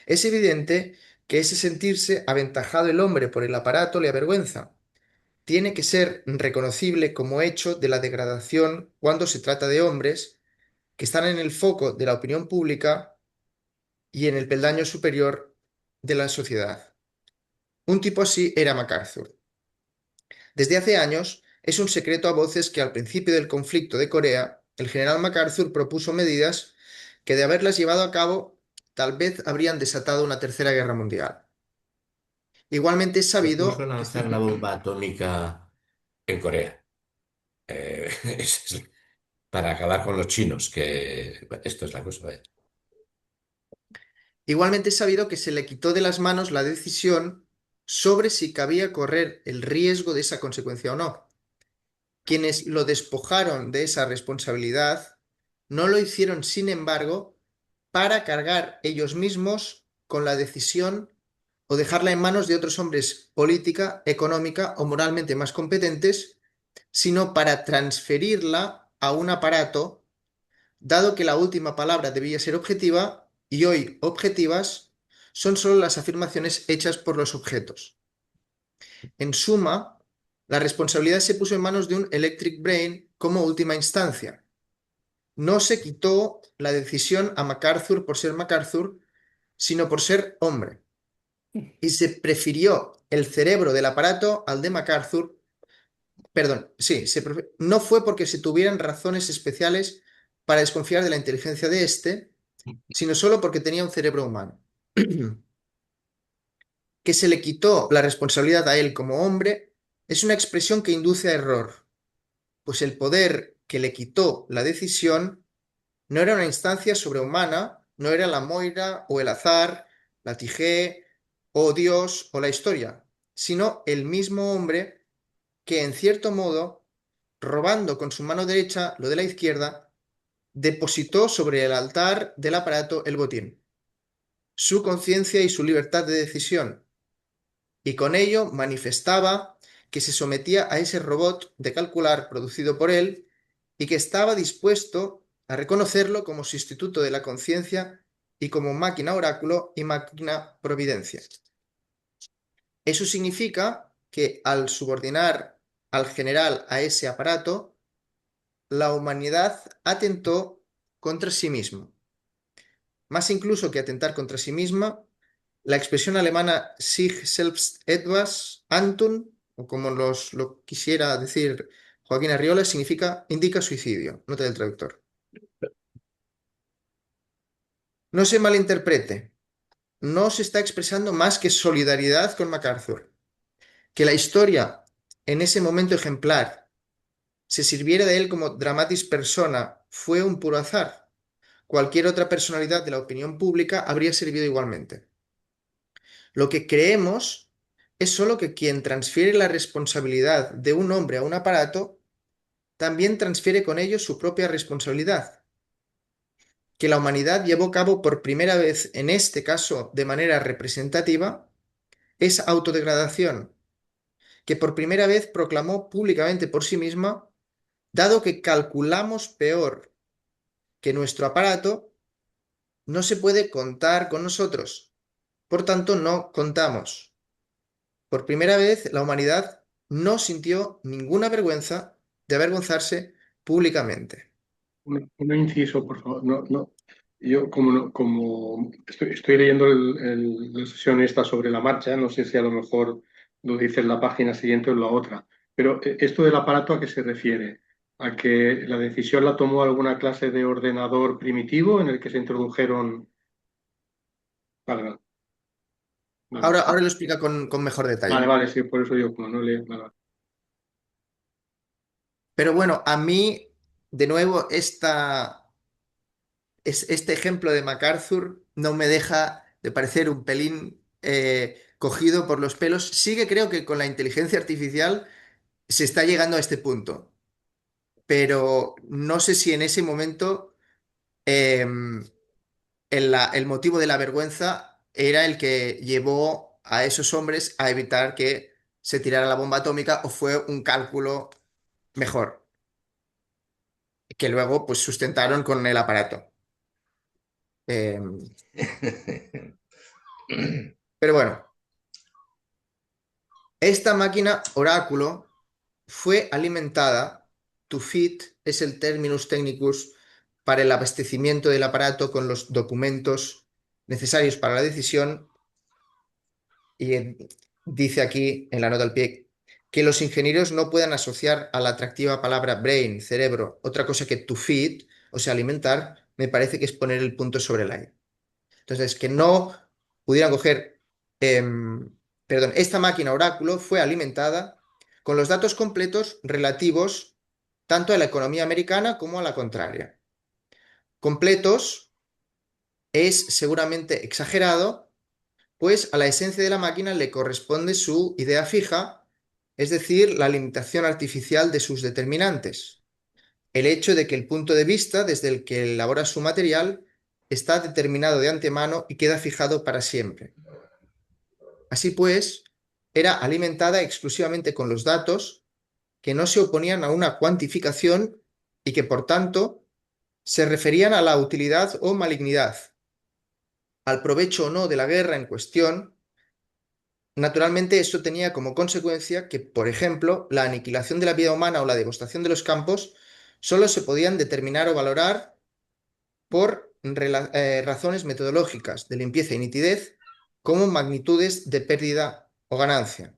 Es evidente que ese sentirse aventajado el hombre por el aparato le avergüenza. Tiene que ser reconocible como hecho de la degradación cuando se trata de hombres que están en el foco de la opinión pública y en el peldaño superior de la sociedad. Un tipo así era MacArthur. Desde hace años es un secreto a voces que al principio del conflicto de Corea, el general MacArthur propuso medidas que de haberlas llevado a cabo tal vez habrían desatado una tercera guerra mundial. Igualmente es Propuso sabido que... lanzar la bomba atómica en Corea. Para acabar con los chinos, que esto es la cosa. Igualmente es sabido que se le quitó de las manos la decisión sobre si cabía correr el riesgo de esa consecuencia o no. Quienes lo despojaron de esa responsabilidad no lo hicieron, sin embargo, para cargar ellos mismos con la decisión o dejarla en manos de otros hombres política, económica o moralmente más competentes, sino para transferirla a un aparato, dado que la última palabra debía ser objetiva y hoy objetivas son solo las afirmaciones hechas por los objetos. En suma, la responsabilidad se puso en manos de un electric brain como última instancia. No se quitó la decisión a MacArthur por ser MacArthur, sino por ser hombre. Y se prefirió el cerebro del aparato al de MacArthur. Perdón, sí, no fue porque se tuvieran razones especiales para desconfiar de la inteligencia de éste, sino solo porque tenía un cerebro humano. que se le quitó la responsabilidad a él como hombre es una expresión que induce a error, pues el poder que le quitó la decisión no era una instancia sobrehumana, no era la Moira o el azar, la Tige o Dios o la historia, sino el mismo hombre que, en cierto modo, robando con su mano derecha lo de la izquierda, depositó sobre el altar del aparato el botín, su conciencia y su libertad de decisión, y con ello manifestaba que se sometía a ese robot de calcular producido por él y que estaba dispuesto a reconocerlo como sustituto de la conciencia y como máquina oráculo y máquina providencia. Eso significa que al subordinar al general a ese aparato, la humanidad atentó contra sí misma. Más incluso que atentar contra sí misma, la expresión alemana sich selbst etwas antun, o como lo quisiera decir Joaquín Arriola, indica suicidio. Nota del traductor. No se malinterprete, no se está expresando más que solidaridad con MacArthur. Que la historia, en ese momento ejemplar, se sirviera de él como dramatis persona fue un puro azar. Cualquier otra personalidad de la opinión pública habría servido igualmente. Lo que creemos es solo que quien transfiere la responsabilidad de un hombre a un aparato, también transfiere con ello su propia responsabilidad. Que la humanidad llevó a cabo por primera vez, en este caso de manera representativa, es autodegradación, que por primera vez proclamó públicamente por sí misma, dado que calculamos peor que nuestro aparato, no se puede contar con nosotros, por tanto no contamos. Por primera vez la humanidad no sintió ninguna vergüenza de avergonzarse públicamente. Un inciso, por favor. Yo como estoy leyendo la sesión esta sobre la marcha, no sé si a lo mejor lo dice en la página siguiente o en la otra, pero esto del aparato, ¿a qué se refiere? ¿A que la decisión la tomó alguna clase de ordenador primitivo en el que se introdujeron? Vale, vale. Vale, Ahora lo explica con mejor detalle. vale, sí, por eso digo, como no le... Vale, vale. Pero bueno, a mí, de nuevo, este ejemplo de MacArthur no me deja de parecer un pelín cogido por los pelos. Sí que creo que con la inteligencia artificial se está llegando a este punto, pero no sé si en ese momento em, el motivo de la vergüenza era el que llevó a esos hombres a evitar que se tirara la bomba atómica o fue un cálculo mejor, que luego pues sustentaron con el aparato. Pero bueno, esta máquina oráculo fue alimentada, to feed es el terminus technicus para el abastecimiento del aparato con los documentos necesarios para la decisión, y dice aquí en la nota al pie que los ingenieros no puedan asociar a la atractiva palabra brain, cerebro, otra cosa que to feed, o sea, alimentar, me parece que es poner el punto sobre la i. Entonces, que no pudieran coger, perdón, esta máquina oráculo fue alimentada con los datos completos relativos tanto a la economía americana como a la contraria. Completos es seguramente exagerado, pues a la esencia de la máquina le corresponde su idea fija, es decir, la limitación artificial de sus determinantes. El hecho de que el punto de vista desde el que elabora su material está determinado de antemano y queda fijado para siempre. Así pues, era alimentada exclusivamente con los datos que no se oponían a una cuantificación y que, por tanto, se referían a la utilidad o malignidad, al provecho o no de la guerra en cuestión. Naturalmente, esto tenía como consecuencia que, por ejemplo, la aniquilación de la vida humana o la devastación de los campos solo se podían determinar o valorar por razones metodológicas de limpieza y nitidez como magnitudes de pérdida o ganancia.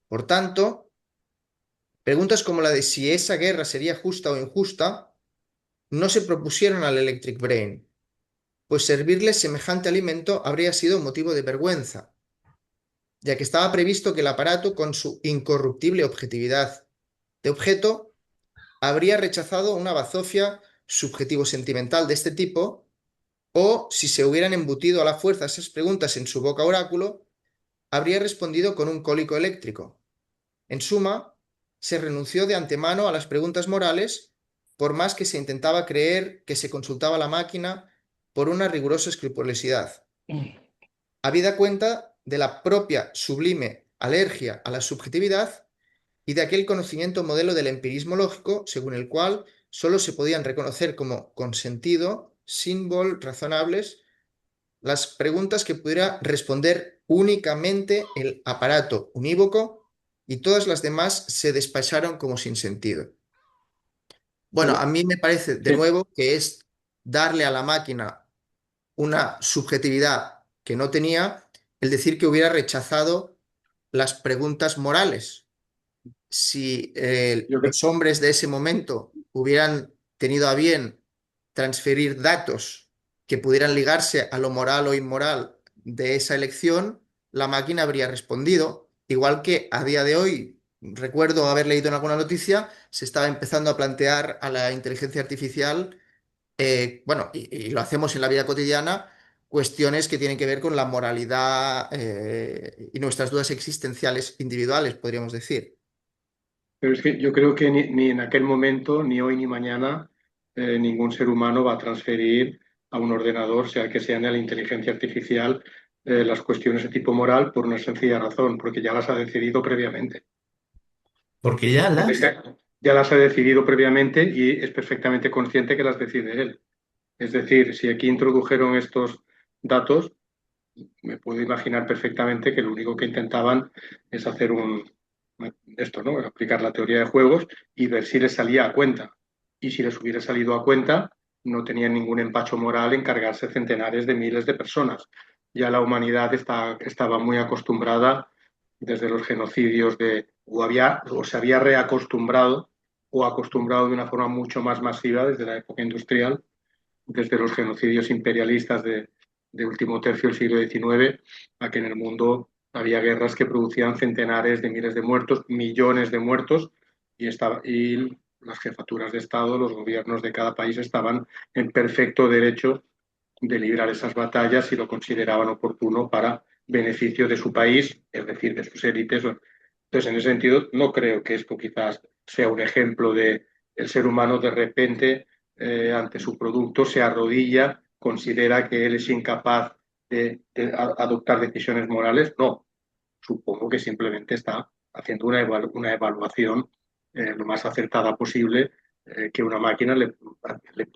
Por tanto, preguntas como la de si esa guerra sería justa o injusta no se propusieron al Electric Brain, pues servirle semejante alimento habría sido motivo de vergüenza, ya que estaba previsto que el aparato, con su incorruptible objetividad de objeto, habría rechazado una bazofia subjetivo-sentimental de este tipo, o, si se hubieran embutido a la fuerza esas preguntas en su boca oráculo, habría respondido con un cólico eléctrico. En suma, se renunció de antemano a las preguntas morales, por más que se intentaba creer que se consultaba a la máquina por una rigurosa escrupulosidad. Habida cuenta de la propia sublime alergia a la subjetividad y de aquel conocimiento modelo del empirismo lógico, según el cual sólo se podían reconocer como consentido, símbolo razonables, las preguntas que pudiera responder únicamente el aparato unívoco, y todas las demás se despacharon como sin sentido. Bueno, a mí me parece, de nuevo, que es darle a la máquina una subjetividad que no tenía el decir que hubiera rechazado las preguntas morales. Si Yo creo, los hombres de ese momento hubieran tenido a bien transferir datos que pudieran ligarse a lo moral o inmoral de esa elección, la máquina habría respondido, igual que a día de hoy, recuerdo haber leído en alguna noticia, se estaba empezando a plantear a la inteligencia artificial, bueno, y lo hacemos en la vida cotidiana, cuestiones que tienen que ver con la moralidad y nuestras dudas existenciales individuales, podríamos decir. pero es que yo creo que ni en aquel momento, ni hoy ni mañana, ningún ser humano va a transferir a un ordenador, sea que sea en la inteligencia artificial, las cuestiones de tipo moral por una sencilla razón, porque ya las ha decidido previamente. Porque ya las... Ya las ha decidido previamente y es perfectamente consciente que las decide él. Es decir, si aquí introdujeron estos datos, me puedo imaginar perfectamente que lo único que intentaban es hacer esto, ¿no? Aplicar la teoría de juegos y ver si les salía a cuenta. Y si les hubiera salido a cuenta, no tenían ningún empacho moral en cargarse centenares de miles de personas. Ya la humanidad estaba muy acostumbrada desde los genocidios o se había reacostumbrado o acostumbrado de una forma mucho más masiva desde la época industrial, desde los genocidios imperialistas de último tercio del siglo XIX, a que en el mundo había guerras que producían centenares de miles de muertos, millones de muertos, y las jefaturas de Estado, los gobiernos de cada país estaban en perfecto derecho de librar esas batallas si lo consideraban oportuno para beneficio de su país, es decir, de sus élites. Entonces, en ese sentido, no creo que esto quizás sea un ejemplo de el ser humano de repente ante su producto se arrodilla, considera que él es incapaz de adoptar decisiones morales. No, supongo que simplemente está haciendo una evaluación lo más acertada posible, que una máquina le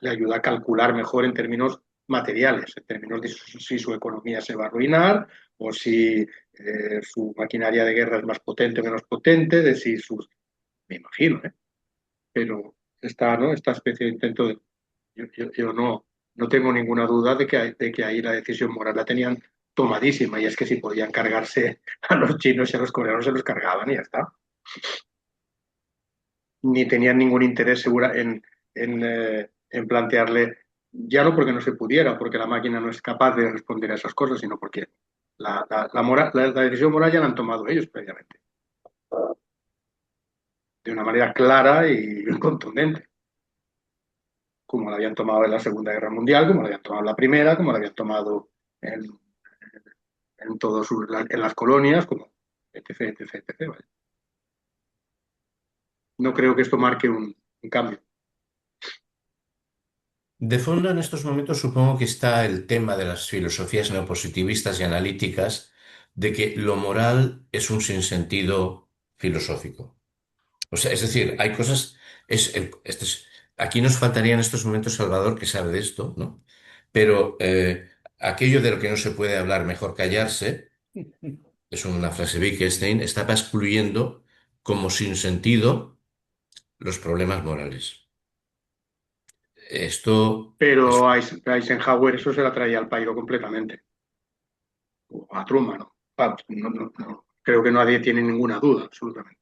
ayuda a calcular mejor en términos materiales, en términos de si su economía se va a arruinar o si su maquinaria de guerra es más potente o menos potente, de si sus... Me imagino, ¿eh? Pero ¿no? Esta especie de intento de... Yo no tengo ninguna duda de que ahí la decisión moral la tenían tomadísima, y es que si podían cargarse a los chinos y a los coreanos se los cargaban y ya está. Ni tenían ningún interés segura en plantearle, ya no porque no se pudiera, porque la máquina no es capaz de responder a esas cosas, sino porque la decisión moral ya la han tomado ellos previamente, de una manera clara y contundente, como la habían tomado en la Segunda Guerra Mundial, como la habían tomado en la Primera, como la habían tomado en, en las colonias, como etc, etc, etc, ¿vale? No creo que esto marque un cambio. De fondo, en estos momentos supongo que está el tema de las filosofías neopositivistas y analíticas de que lo moral es un sinsentido filosófico. O sea, es decir, hay cosas... aquí nos faltaría en estos momentos Salvador, que sabe de esto, ¿no? Pero aquello de lo que no se puede hablar, mejor callarse, es una frase de Wittgenstein, estaba excluyendo como sinsentido los problemas morales. Esto es... Pero a Eisenhower eso se la traía al pairo completamente. O a Truman, ¿no? Vamos, no. Creo que nadie tiene ninguna duda, absolutamente.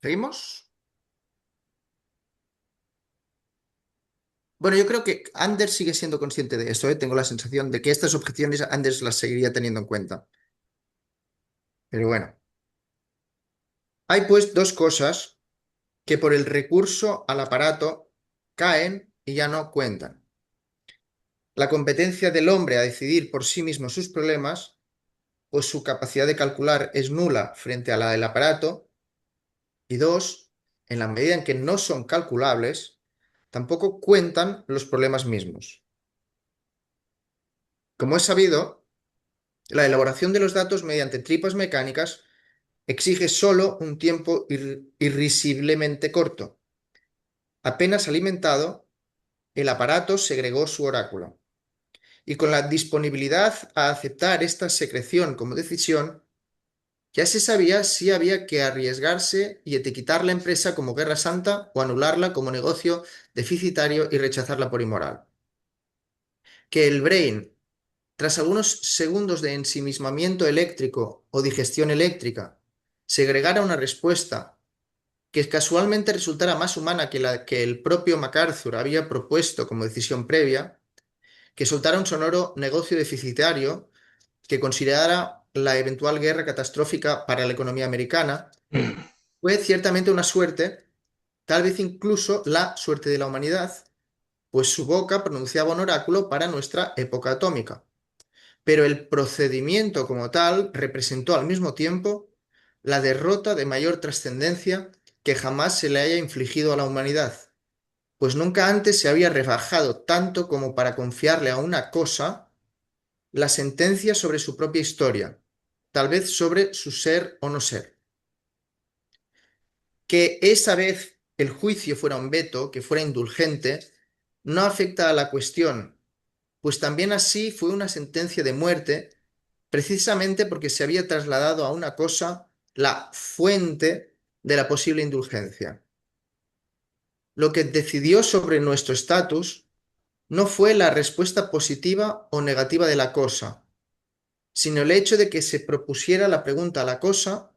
¿Seguimos? Bueno, yo creo que Anders sigue siendo consciente de eso, ¿eh? Tengo la sensación de que estas objeciones Anders las seguiría teniendo en cuenta. Pero bueno, hay pues dos cosas que por el recurso al aparato caen y ya no cuentan. La competencia del hombre a decidir por sí mismo sus problemas, pues su capacidad de calcular es nula frente a la del aparato. Y dos, en la medida en que no son calculables, tampoco cuentan los problemas mismos. Como es sabido, la elaboración de los datos mediante tripas mecánicas exige solo un tiempo irrisiblemente corto. Apenas alimentado, el aparato segregó su oráculo. Y con la disponibilidad a aceptar esta secreción como decisión, ya se sabía si había que arriesgarse y etiquetar la empresa como guerra santa o anularla como negocio deficitario y rechazarla por inmoral. Que el brain, tras algunos segundos de ensimismamiento eléctrico o digestión eléctrica, segregara una respuesta que casualmente resultara más humana que la que el propio MacArthur había propuesto como decisión previa, que soltara un sonoro negocio deficitario, que considerara la eventual guerra catastrófica para la economía americana, fue ciertamente una suerte, tal vez incluso la suerte de la humanidad, pues su boca pronunciaba un oráculo para nuestra época atómica. Pero el procedimiento como tal representó al mismo tiempo la derrota de mayor trascendencia que jamás se le haya infligido a la humanidad, pues nunca antes se había rebajado tanto como para confiarle a una cosa la sentencia sobre su propia historia, tal vez sobre su ser o no ser. Que esa vez el juicio fuera un veto, que fuera indulgente, no afecta a la cuestión, pues también así fue una sentencia de muerte, precisamente porque se había trasladado a una cosa la fuente de la posible indulgencia. Lo que decidió sobre nuestro estatus no fue la respuesta positiva o negativa de la cosa, sino el hecho de que se propusiera la pregunta a la cosa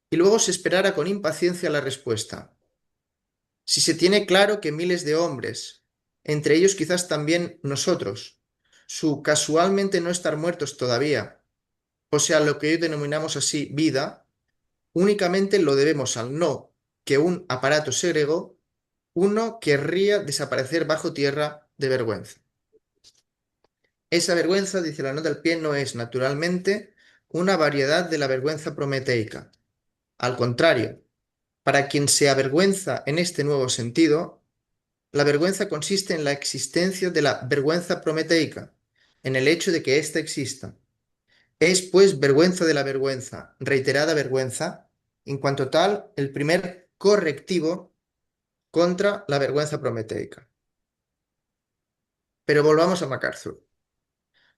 y luego se esperara con impaciencia la respuesta. Si se tiene claro que miles de hombres, entre ellos quizás también nosotros, su casualmente no estar muertos todavía, o sea, lo que hoy denominamos así vida, únicamente lo debemos al no que un aparato segregó, uno querría desaparecer bajo tierra de vergüenza. Esa vergüenza, dice la nota al pie, no es naturalmente una variedad de la vergüenza prometeica. Al contrario, para quien se avergüenza en este nuevo sentido, la vergüenza consiste en la existencia de la vergüenza prometeica, en el hecho de que ésta exista. Es, pues, vergüenza de la vergüenza, reiterada vergüenza, en cuanto tal, el primer correctivo contra la vergüenza prometeica. Pero volvamos a MacArthur.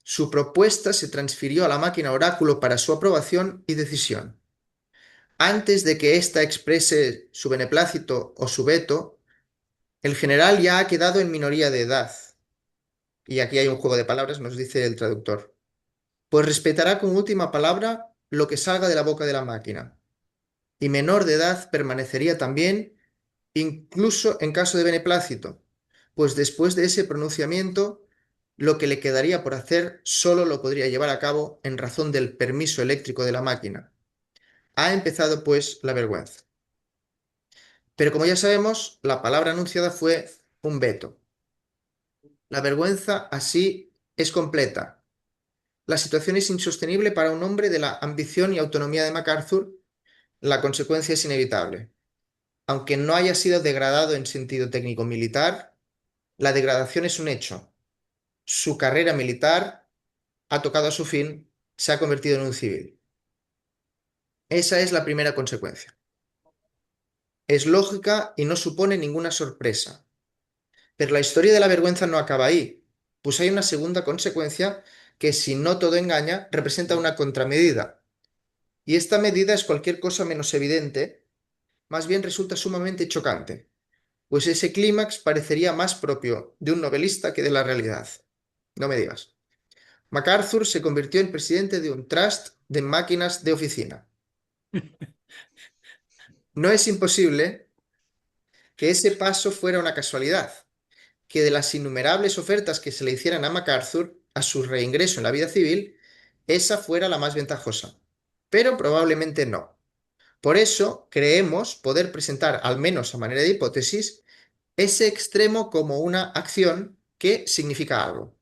Su propuesta se transfirió a la máquina oráculo para su aprobación y decisión. Antes de que ésta exprese su beneplácito o su veto, el general ya ha quedado en minoría de edad. Y aquí hay un juego de palabras, nos dice el traductor. Pues respetará como última palabra lo que salga de la boca de la máquina. Y menor de edad permanecería también, incluso en caso de beneplácito, pues después de ese pronunciamiento, lo que le quedaría por hacer solo lo podría llevar a cabo en razón del permiso eléctrico de la máquina. Ha empezado, pues, la vergüenza. Pero como ya sabemos, la palabra anunciada fue un veto. La vergüenza así es completa. La situación es insostenible para un hombre de la ambición y autonomía de MacArthur. La consecuencia es inevitable. Aunque no haya sido degradado en sentido técnico militar, la degradación es un hecho. Su carrera militar ha tocado a su fin, se ha convertido en un civil. Esa es la primera consecuencia. Es lógica y no supone ninguna sorpresa. Pero la historia de la vergüenza no acaba ahí, pues hay una segunda consecuencia que, si no todo engaña, representa una contramedida. Y esta medida es cualquier cosa menos evidente, más bien resulta sumamente chocante, pues ese clímax parecería más propio de un novelista que de la realidad. No me digas. MacArthur se convirtió en presidente de un trust de máquinas de oficina. No es imposible que ese paso fuera una casualidad, que de las innumerables ofertas que se le hicieran a MacArthur a su reingreso en la vida civil, esa fuera la más ventajosa. Pero probablemente no. Por eso creemos poder presentar, al menos a manera de hipótesis, ese extremo como una acción que significa algo.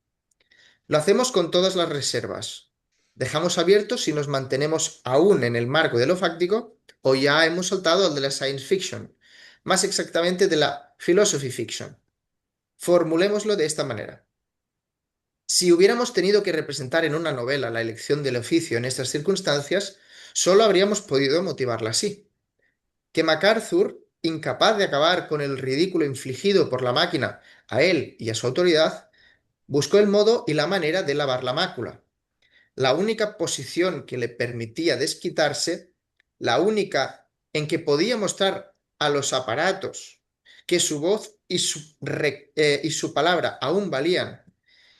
Lo hacemos con todas las reservas. Dejamos abierto si nos mantenemos aún en el marco de lo fáctico o ya hemos saltado al de la science fiction, más exactamente de la philosophy fiction. Formulémoslo de esta manera. Si hubiéramos tenido que representar en una novela la elección del oficio en estas circunstancias, solo habríamos podido motivarla así. Que MacArthur, incapaz de acabar con el ridículo infligido por la máquina a él y a su autoridad, buscó el modo y la manera de lavar la mácula. La única posición que le permitía desquitarse, la única en que podía mostrar a los aparatos que su voz y su palabra aún valían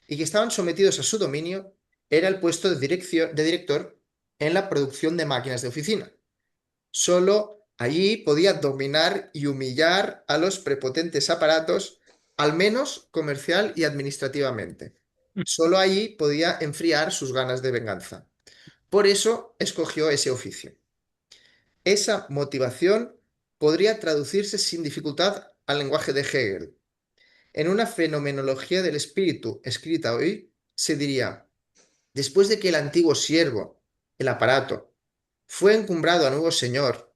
y que estaban sometidos a su dominio, era el puesto de director en la producción de máquinas de oficina. Solo allí podía dominar y humillar a los prepotentes aparatos, al menos comercial y administrativamente. Solo allí podía enfriar sus ganas de venganza. Por eso escogió ese oficio. Esa motivación podría traducirse sin dificultad al lenguaje de Hegel. En una fenomenología del espíritu escrita hoy, se diría: después de que el antiguo siervo, el aparato, fue encumbrado a nuevo señor,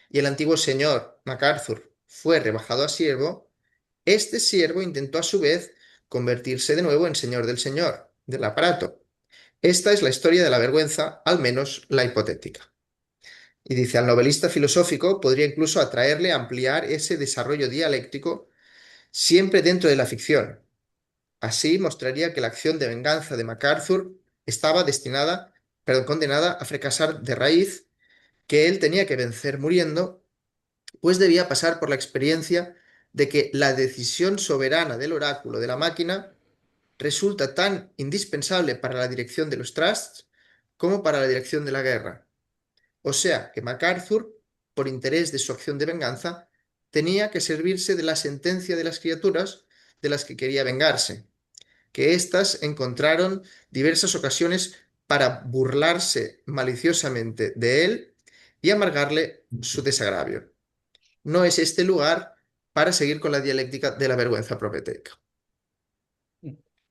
y el antiguo señor, MacArthur, fue rebajado a siervo, este siervo intentó a su vez convertirse de nuevo en señor, del aparato. Esta es la historia de la vergüenza, al menos la hipotética. Y dice, al novelista filosófico podría incluso atraerle a ampliar ese desarrollo dialéctico siempre dentro de la ficción. Así mostraría que la acción de venganza de MacArthur estaba condenada a fracasar de raíz, que él tenía que vencer muriendo, pues debía pasar por la experiencia de que la decisión soberana del oráculo de la máquina resulta tan indispensable para la dirección de los trusts como para la dirección de la guerra. O sea que MacArthur, por interés de su acción de venganza, tenía que servirse de la sentencia de las criaturas de las que quería vengarse, que éstas encontraron diversas ocasiones para burlarse maliciosamente de él y amargarle su desagravio. No es este lugar para seguir con la dialéctica de la vergüenza profética.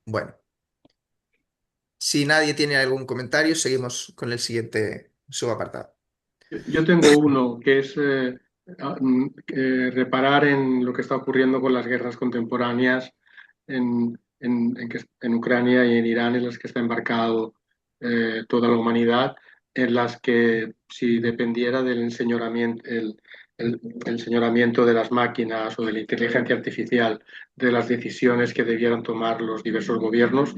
Bueno, si nadie tiene algún comentario, seguimos con el siguiente subapartado. Yo tengo uno que es reparar en lo que está ocurriendo con las guerras contemporáneas en Ucrania y en Irán, en las que está embarcado toda la humanidad, en las que si dependiera del enseñoramiento de las máquinas o de la inteligencia artificial, de las decisiones que debieran tomar los diversos gobiernos,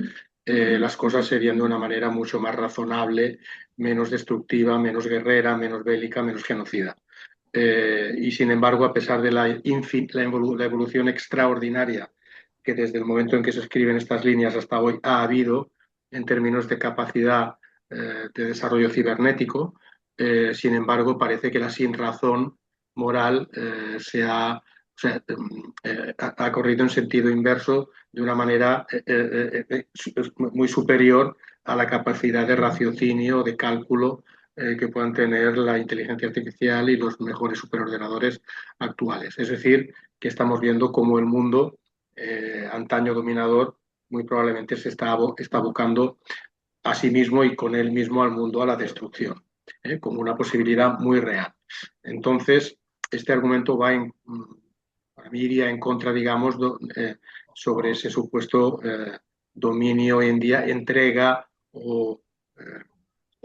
las cosas serían de una manera mucho más razonable, menos destructiva, menos guerrera, menos bélica, menos genocida. Y sin embargo, a pesar de la evolución extraordinaria que desde el momento en que se escriben estas líneas hasta hoy ha habido en términos de capacidad de desarrollo cibernético, sin embargo, parece que la sinrazón moral ha corrido en sentido inverso de una manera muy superior a la capacidad de raciocinio, de cálculo que puedan tener la inteligencia artificial y los mejores superordenadores actuales. Es decir, que estamos viendo cómo el mundo, antaño dominador, muy probablemente se está abocando a sí mismo y con él mismo al mundo a la destrucción, como una posibilidad muy real. Entonces, este argumento para mí iría en contra, digamos, sobre ese supuesto dominio hoy en día, entrega o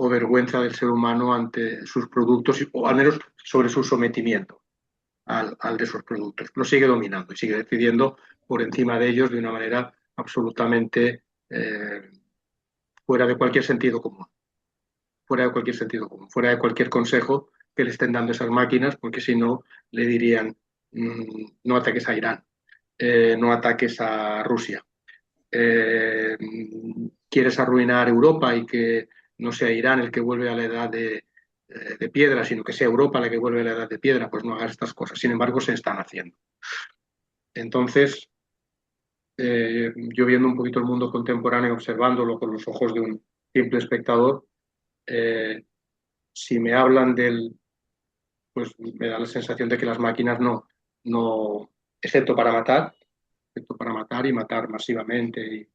vergüenza del ser humano ante sus productos, o al menos sobre su sometimiento al de esos productos. Lo sigue dominando y sigue decidiendo por encima de ellos de una manera absolutamente fuera de cualquier sentido común, fuera de cualquier sentido común, fuera de cualquier consejo que le estén dando esas máquinas, porque si no, le dirían, no ataques a Irán, no ataques a Rusia. Quieres arruinar Europa y que no sea Irán el que vuelve a la edad de piedra, sino que sea Europa la que vuelve a la edad de piedra, pues no hagas estas cosas. Sin embargo, se están haciendo. Entonces, yo viendo un poquito el mundo contemporáneo, observándolo con los ojos de un simple espectador, si me hablan pues me da la sensación de que las máquinas no, excepto para matar, y matar masivamente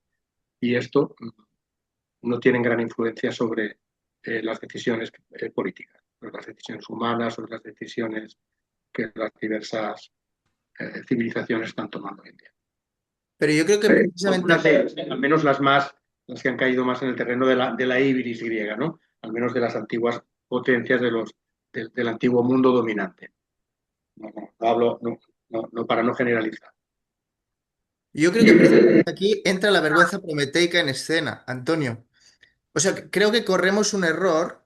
y esto, no tienen gran influencia sobre las decisiones políticas, sobre las decisiones humanas, sobre las decisiones que las diversas civilizaciones están tomando hoy en día. Pero yo creo que precisamente... Al menos las que han caído más en el terreno de la ibris griega, ¿no? Al menos de las antiguas potencias del antiguo mundo dominante. No hablo, no, para no generalizar. Yo creo que precisamente aquí entra la vergüenza prometeica en escena, Antonio. O sea, creo que corremos un error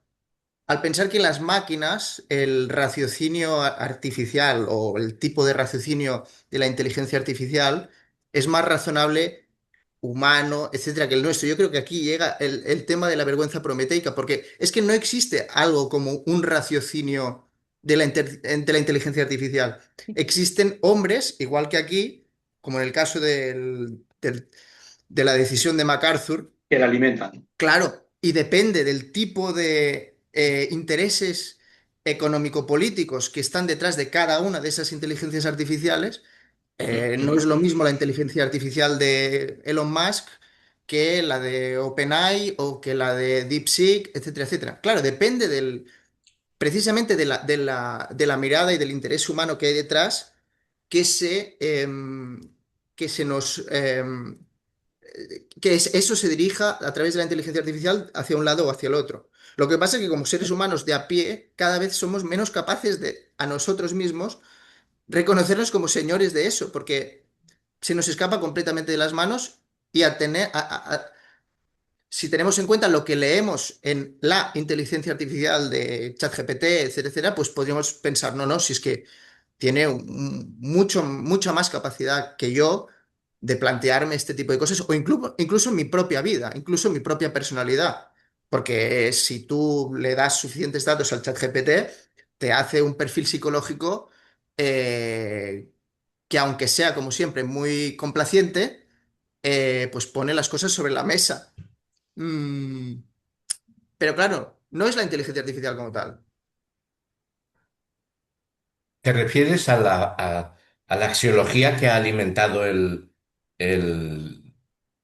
al pensar que en las máquinas el raciocinio artificial o el tipo de raciocinio de la inteligencia artificial es más razonable, humano, etcétera, que el nuestro. Yo creo que aquí llega el tema de la vergüenza prometeica, porque es que no existe algo como un raciocinio de la inteligencia artificial. Existen hombres, igual que aquí, como en el caso de la decisión de MacArthur, Que la alimentan. claro, y depende del tipo de intereses económico-políticos que están detrás de cada una de esas inteligencias artificiales. No es lo mismo la inteligencia artificial de Elon Musk que la de OpenAI o que la de DeepSeek, etcétera, etcétera. Claro, depende precisamente de la mirada y del interés humano que hay detrás que que se nos eso se dirija a través de la inteligencia artificial hacia un lado o hacia el otro. Lo que pasa es que como seres humanos de a pie, cada vez somos menos capaces de a nosotros mismos reconocernos como señores de eso, porque se nos escapa completamente de las manos y si tenemos en cuenta lo que leemos en la inteligencia artificial de ChatGPT, etcétera, etcétera, pues podríamos pensar, no, no, si es que tiene mucha más capacidad que yo de plantearme este tipo de cosas, o incluso en mi propia vida, incluso en mi propia personalidad. Porque si tú le das suficientes datos al ChatGPT, te hace un perfil psicológico que, aunque sea, como siempre, muy complaciente, pues pone las cosas sobre la mesa. Mm, pero claro, no es la inteligencia artificial como tal. ¿Te refieres a la axiología que ha alimentado el-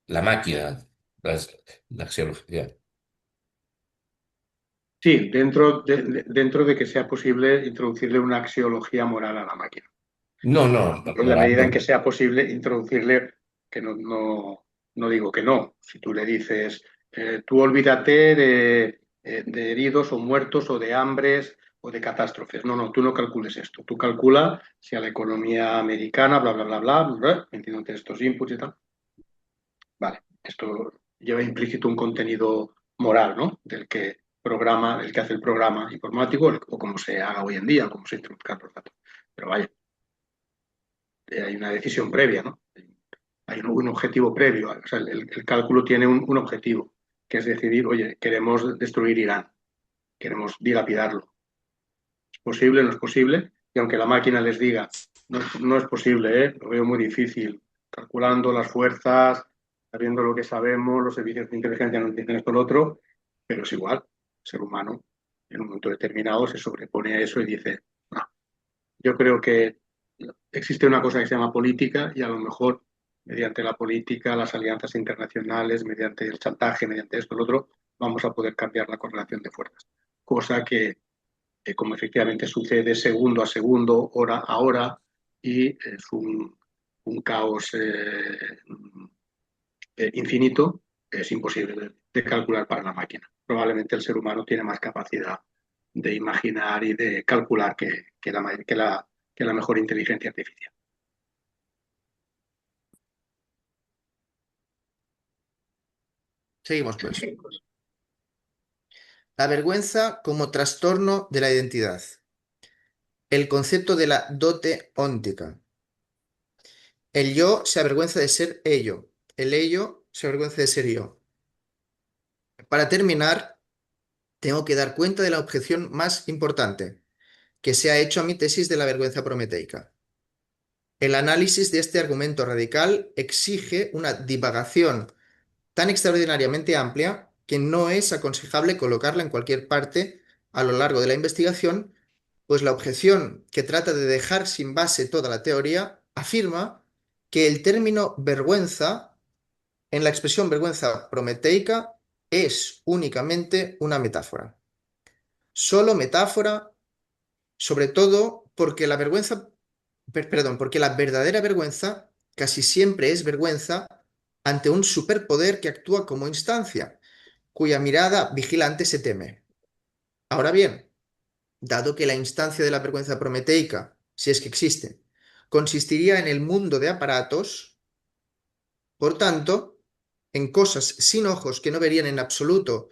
la máquina? las- la axiología. Sí, dentro de que sea posible introducirle una axiología moral a la máquina. No, no, En la moral medida en no. que sea posible introducirle, que no digo que no, si tú le dices, tú olvídate de heridos o muertos o de hambres o de catástrofes. No, tú no calcules esto. Tú calcula si a la economía americana, bla, bla, bla, bla, bla, metiéndote estos inputs y tal. Vale, esto lleva implícito un contenido moral, ¿no? El que hace el programa informático o como se haga hoy en día, o como se introduzcan los datos. Pero vaya, hay una decisión previa, ¿no? Hay un objetivo previo. O sea, el cálculo tiene un objetivo, que es decidir, oye, queremos destruir Irán, queremos dilapidarlo. ¿Es posible? ¿No es posible? Y aunque la máquina les diga, no es posible, ¿eh? Lo veo muy difícil, calculando las fuerzas, sabiendo lo que sabemos, los servicios de inteligencia nos dicen esto o lo otro, pero es igual, el ser humano en un momento determinado se sobrepone a eso y dice, no, yo creo que existe una cosa que se llama política y a lo mejor mediante la política, las alianzas internacionales, mediante el chantaje, mediante esto, lo otro, vamos a poder cambiar la correlación de fuerzas. Cosa que como efectivamente sucede segundo a segundo, hora a hora, y es un caos infinito, es imposible de calcular para la máquina. Probablemente el ser humano tiene más capacidad de imaginar y de calcular que la mejor inteligencia artificial. Seguimos, pues. La vergüenza como trastorno de la identidad. El concepto de la dote óntica. El yo se avergüenza de ser ello. El ello se avergüenza de ser yo. Para terminar, tengo que dar cuenta de la objeción más importante que se ha hecho a mi tesis de la vergüenza prometeica. El análisis de este argumento radical exige una divagación tan extraordinariamente amplia que no es aconsejable colocarla en cualquier parte a lo largo de la investigación, pues la objeción que trata de dejar sin base toda la teoría afirma que el término vergüenza, en la expresión vergüenza prometeica, es únicamente una metáfora. Solo metáfora, sobre todo porque la vergüenza, perdón, porque la verdadera vergüenza casi siempre es vergüenza ante un superpoder que actúa como instancia, cuya mirada vigilante se teme. Ahora bien, dado que la instancia de la vergüenza prometeica, si es que existe, consistiría en el mundo de aparatos, por tanto, en cosas sin ojos que no verían en absoluto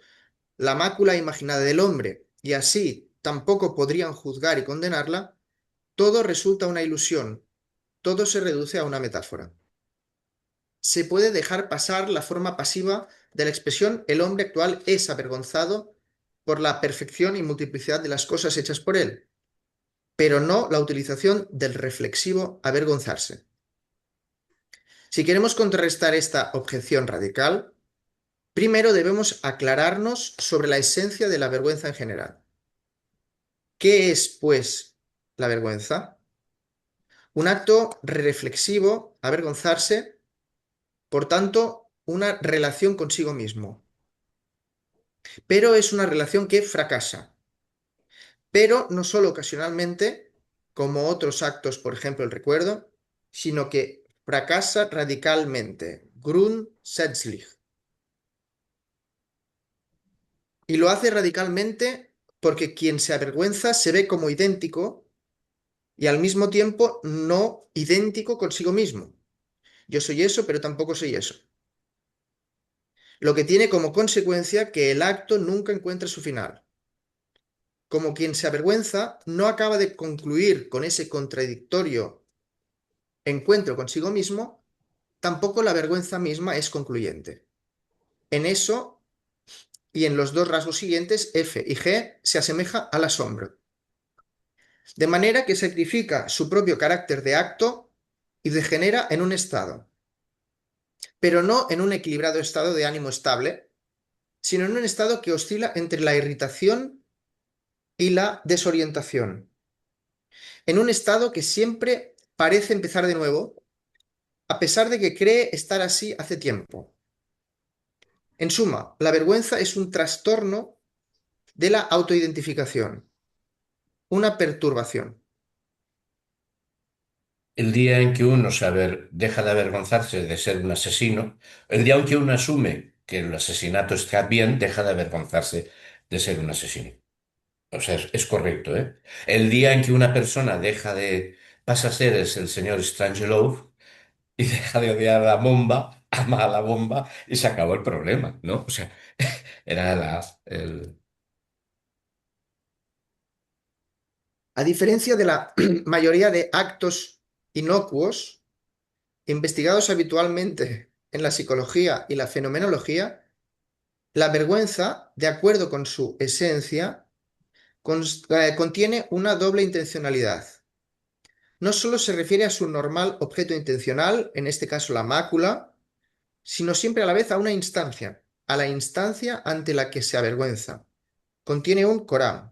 la mácula imaginada del hombre, y así tampoco podrían juzgar y condenarla, todo resulta una ilusión, todo se reduce a una metáfora. Se puede dejar pasar la forma pasiva de la expresión el hombre actual es avergonzado por la perfección y multiplicidad de las cosas hechas por él, pero no la utilización del reflexivo avergonzarse. Si queremos contrarrestar esta objeción radical, primero debemos aclararnos sobre la esencia de la vergüenza en general. ¿Qué es, pues, la vergüenza? Un acto reflexivo, avergonzarse, por tanto, una relación consigo mismo. Pero es una relación que fracasa. Pero no solo ocasionalmente, como otros actos, por ejemplo el recuerdo, sino que fracasa radicalmente, grundsätzlich. Y lo hace radicalmente porque quien se avergüenza se ve como idéntico y al mismo tiempo no idéntico consigo mismo. Yo soy eso, pero tampoco soy eso. Lo que tiene como consecuencia que el acto nunca encuentra su final. Como quien se avergüenza no acaba de concluir con ese contradictorio encuentro consigo mismo, tampoco la vergüenza misma es concluyente. En eso y en los dos rasgos siguientes, F y G, se asemeja al asombro. De manera que sacrifica su propio carácter de acto y degenera en un estado, pero no en un equilibrado estado de ánimo estable, sino en un estado que oscila entre la irritación y la desorientación, en un estado que siempre parece empezar de nuevo, a pesar de que cree estar así hace tiempo. En suma, la vergüenza es un trastorno de la autoidentificación, una perturbación. El día en que uno deja de avergonzarse de ser un asesino, el día en que uno asume que el asesinato está bien, deja de avergonzarse de ser un asesino. O sea, es correcto, ¿eh? El día en que una persona pasa a ser el señor Strangelove y deja de odiar a la bomba, ama a la bomba y se acabó el problema, ¿no? O sea, era el... A diferencia de la mayoría de actos inocuos investigados habitualmente en la psicología y la fenomenología, la vergüenza, de acuerdo con su esencia, contiene una doble intencionalidad. No solo se refiere a su normal objeto intencional, en este caso la mácula, sino siempre a la vez a una instancia, a la instancia ante la que se avergüenza. Contiene un coram.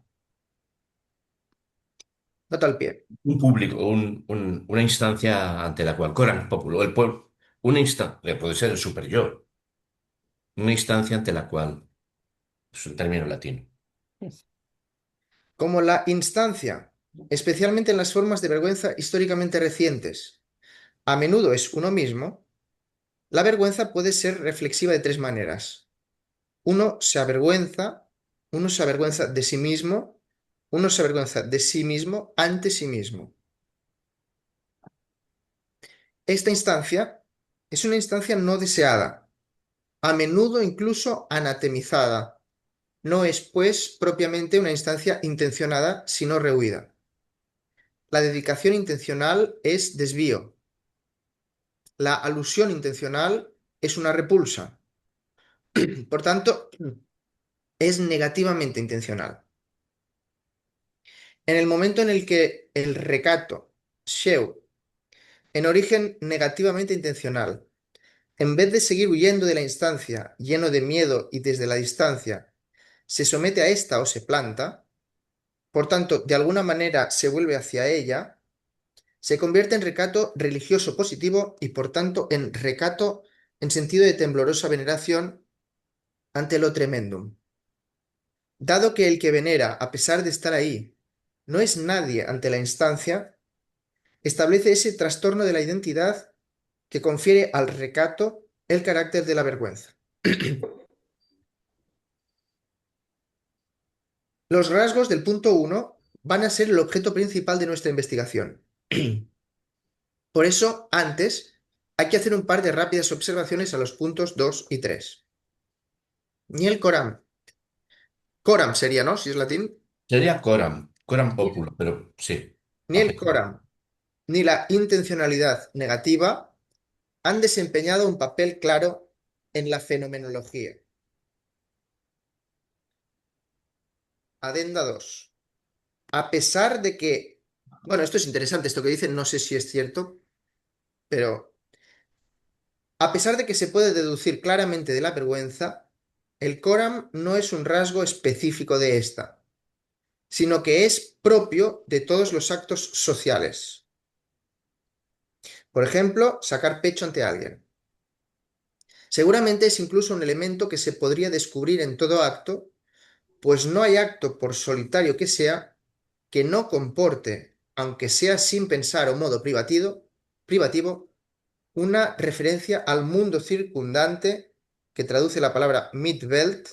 Nota al pie. un público, una instancia ante la cual coran populo, el pueblo, una instancia, puede ser el super-yo, una instancia ante la cual, es un término latino. Como la instancia, especialmente en las formas de vergüenza históricamente recientes, a menudo es uno mismo, la vergüenza puede ser reflexiva de tres maneras. Uno se avergüenza de sí mismo, uno se avergüenza de sí mismo ante sí mismo. Esta instancia es una instancia no deseada, a menudo incluso anatemizada. No es, pues, propiamente una instancia intencionada, sino rehuida. La dedicación intencional es desvío. La alusión intencional es una repulsa. Por tanto, es negativamente intencional. En el momento en el que el recato, Sheu, en origen negativamente intencional. En vez de seguir huyendo de la instancia, lleno de miedo y desde la distancia, se somete a esta o se planta, por tanto, de alguna manera se vuelve hacia ella, se convierte en recato religioso positivo y por tanto en recato en sentido de temblorosa veneración ante lo tremendum. Dado que el que venera, a pesar de estar ahí, no es nadie ante la instancia, establece ese trastorno de la identidad que confiere al recato el carácter de la vergüenza. Los rasgos del punto 1 van a ser el objeto principal de nuestra investigación. Por eso, antes, hay que hacer un par de rápidas observaciones a los puntos 2 y 3. Ni el coram. Coram sería, ¿no? Si es latín. Sería coram, coram populo, pero sí. Ni el coram ni la intencionalidad negativa han desempeñado un papel claro en la fenomenología. Adenda 2. A pesar de que, bueno, esto es interesante, esto que dicen, no sé si es cierto, pero a pesar de que se puede deducir claramente de la vergüenza, el coram no es un rasgo específico de esta, sino que es propio de todos los actos sociales. Por ejemplo, sacar pecho ante alguien. Seguramente es incluso un elemento que se podría descubrir en todo acto, pues no hay acto, por solitario que sea, que no comporte, aunque sea sin pensar o modo privativo, una referencia al mundo circundante, que traduce la palabra Mitwelt,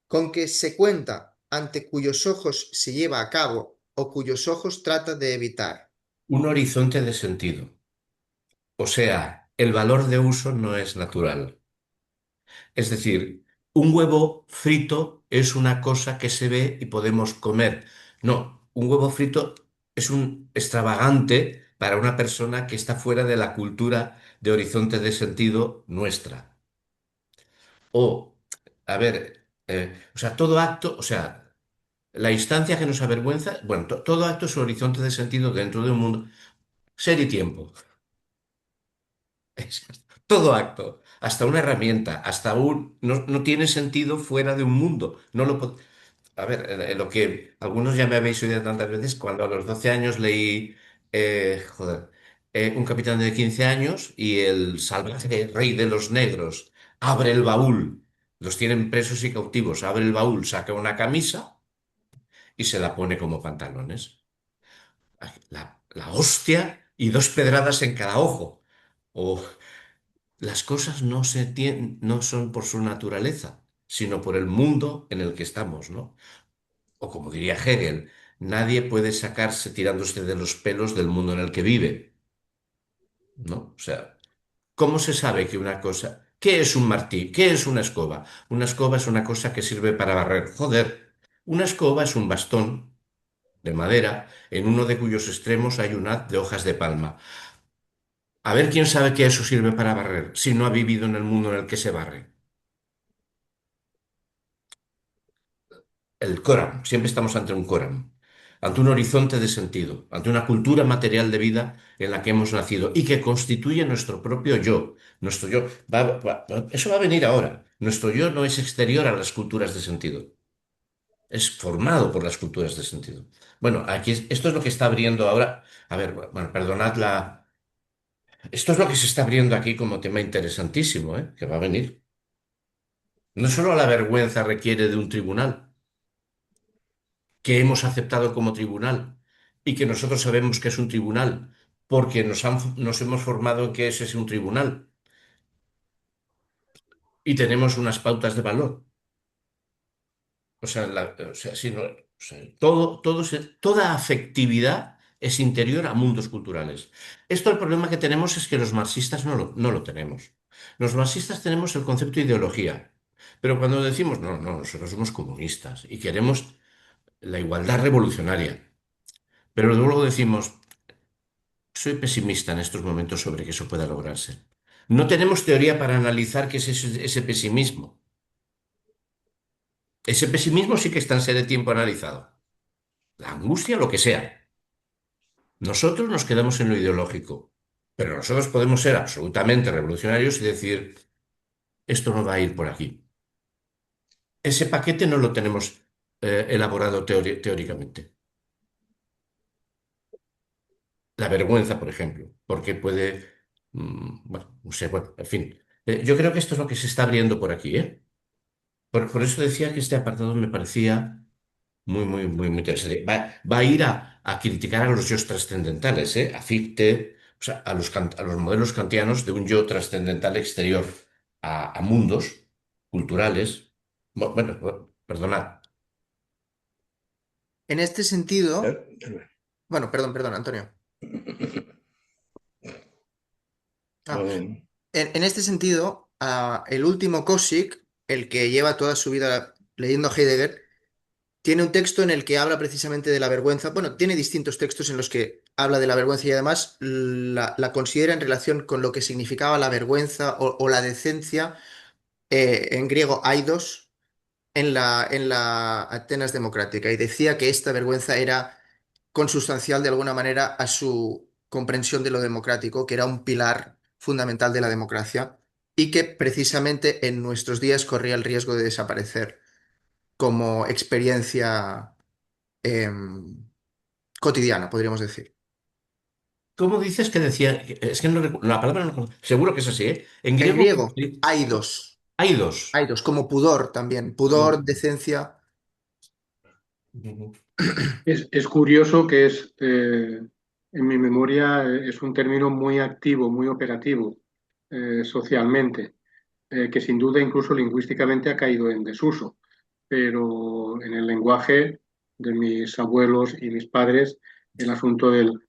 con que se cuenta, ante cuyos ojos se lleva a cabo o cuyos ojos trata de evitar. Un horizonte de sentido. O sea, el valor de uso no es natural. Es decir, un huevo frito es una cosa que se ve y podemos comer. No, un huevo frito es un extravagante para una persona que está fuera de la cultura de horizonte de sentido nuestra. O, a ver, o sea, todo acto, o sea, la instancia que nos avergüenza, bueno, todo acto es un horizonte de sentido dentro de un mundo. Ser y tiempo. Es todo acto, hasta una herramienta, hasta un... No tiene sentido fuera de un mundo. No lo A ver, lo que algunos ya me habéis oído tantas veces, cuando a los 12 años leí, joder, Un capitán de 15 años y el salvaje rey de los negros abre el baúl, los tienen presos y cautivos, abre el baúl, saca una camisa y se la pone como pantalones. La hostia y dos pedradas en cada ojo. O las cosas no son por su naturaleza, sino por el mundo en el que estamos, ¿no? O como diría Hegel, nadie puede sacarse tirándose de los pelos del mundo en el que vive, ¿no? O sea, ¿cómo se sabe que una cosa... ¿Qué es un martillo? ¿Qué es una escoba? Una escoba es una cosa que sirve para barrer. Joder, una escoba es un bastón de madera en uno de cuyos extremos hay un haz de hojas de palma. A ver quién sabe que eso sirve para barrer si no ha vivido en el mundo en el que se barre. El Coram, siempre estamos ante un Coram, ante un horizonte de sentido, ante una cultura material de vida en la que hemos nacido y que constituye nuestro propio yo. Nuestro yo eso va a venir ahora. Nuestro yo no es exterior a las culturas de sentido, es formado por las culturas de sentido. Bueno, esto es lo que está abriendo ahora. A ver, bueno, perdonad la. Esto es lo que se está abriendo aquí como tema interesantísimo, ¿eh? Que va a venir. No solo la vergüenza requiere de un tribunal que hemos aceptado como tribunal y que nosotros sabemos que es un tribunal porque nos hemos formado en que ese es un tribunal y tenemos unas pautas de valor. O sea, si no- o sea, toda afectividad es interior a mundos culturales. Esto el problema que tenemos es que los marxistas no lo tenemos. Los marxistas tenemos el concepto de ideología, pero cuando decimos, no, no, nosotros somos comunistas y queremos la igualdad revolucionaria, pero luego decimos, soy pesimista en estos momentos sobre que eso pueda lograrse. No tenemos teoría para analizar qué es ese pesimismo. Ese pesimismo sí que está en ser de tiempo analizado. La angustia, lo que sea. Nosotros nos quedamos en lo ideológico, pero nosotros podemos ser absolutamente revolucionarios y decir, esto no va a ir por aquí. Ese paquete no lo tenemos elaborado teóricamente. La vergüenza, por ejemplo, porque puede, bueno, no sé, bueno, en fin. Yo creo que esto es lo que se está abriendo por aquí, ¿eh? Por eso decía que este apartado me parecía muy interesante. Va a ir a criticar a los yos trascendentales, ¿eh? A Fichte, o sea, a los modelos kantianos de un yo trascendental exterior a mundos culturales. Bueno, perdonad. En este sentido, Claro. bueno, perdón, Antonio. Ah, No, en este sentido, el último Cosic, el que lleva toda su vida leyendo a Heidegger, tiene un texto en el que habla precisamente de la vergüenza. Bueno, tiene distintos textos en los que habla de la vergüenza y además la considera en relación con lo que significaba la vergüenza o la decencia, en griego aidos, en la Atenas democrática. Y decía que esta vergüenza era consustancial de alguna manera a su comprensión de lo democrático, que era un pilar fundamental de la democracia y que precisamente en nuestros días corría el riesgo de desaparecer como experiencia cotidiana, podríamos decir. ¿Cómo dices que decía? Es que no la palabra no, seguro que es así, ¿eh? En En griego, griego, aidos, hay dos. aidos, como pudor también, No. pudor, decencia. Es curioso que en mi memoria, es un término muy activo, muy operativo socialmente, que sin duda incluso lingüísticamente ha caído en desuso, pero en el lenguaje de mis abuelos y mis padres, el asunto del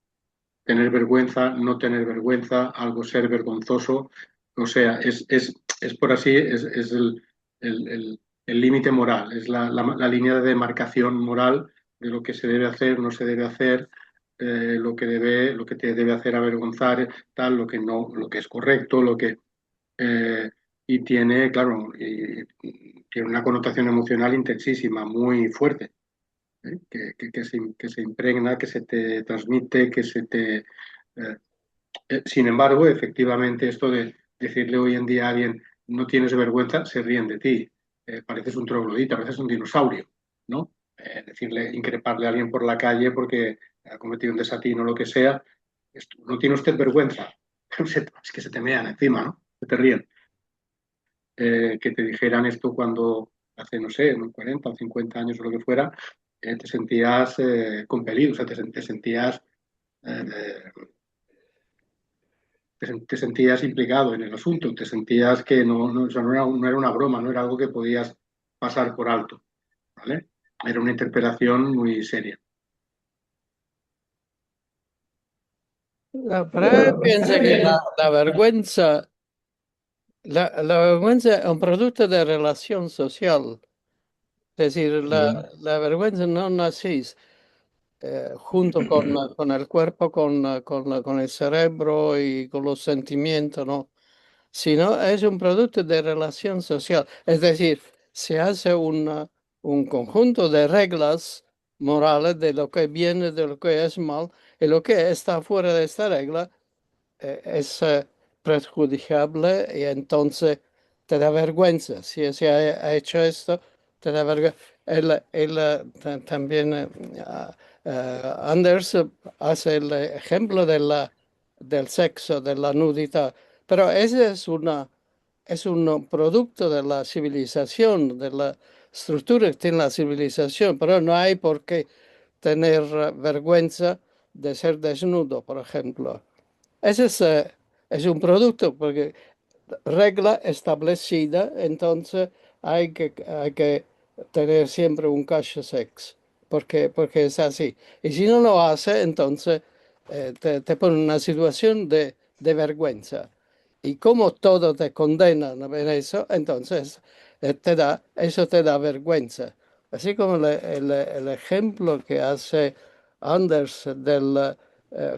tener vergüenza, no tener vergüenza, algo ser vergonzoso, o sea, es por así, es el límite moral, es la línea de demarcación moral de lo que se debe hacer, no se debe hacer, lo que te debe hacer avergonzar, tal, lo que no, lo que es correcto, eh, y tiene, claro, y tiene una connotación emocional intensísima, muy fuerte. Que se impregna, que se te transmite, que se te... sin embargo, efectivamente, esto de decirle hoy en día a alguien no tienes vergüenza, se ríen de ti. Pareces un troglodita, pareces un dinosaurio, ¿no? Decirle, increparle a alguien por la calle porque ha cometido un desatino o lo que sea, no tiene usted vergüenza. Es que se te mean encima, ¿no? Se te ríen. Que te dijeran esto cuando hace, no sé, unos 40 o 50 años o lo que fuera, te sentías compelido, o sea, te sentías, eh, te sentías implicado en el asunto, te sentías que o sea, no era una broma, no era algo que podías pasar por alto, ¿vale? Era una interpelación muy seria. Pero piensa que la vergüenza es un producto de relación social. Es decir, la vergüenza no nacís junto con el cuerpo, con el cerebro y con los sentimientos, ¿no? Sino es un producto de relación social. Es decir, se hace un conjunto de reglas morales de lo que es bien y de lo que es mal, y lo que está fuera de esta regla es perjudiciable y entonces te da vergüenza. Si se ha hecho esto, te da vergüenza. También Anders hace el ejemplo del sexo, de la nudidad, pero ese es un producto de la civilización, de la estructura que tiene la civilización, pero no hay por qué tener vergüenza de ser desnudo, por ejemplo. Ese es un producto, porque regla establecida, entonces hay que tener siempre un cash sex, porque es así. Y si no lo hace, entonces te pone en una situación de vergüenza. Y como todo te condenan a ver eso, entonces eso te da vergüenza. Así como el ejemplo que hace Anders del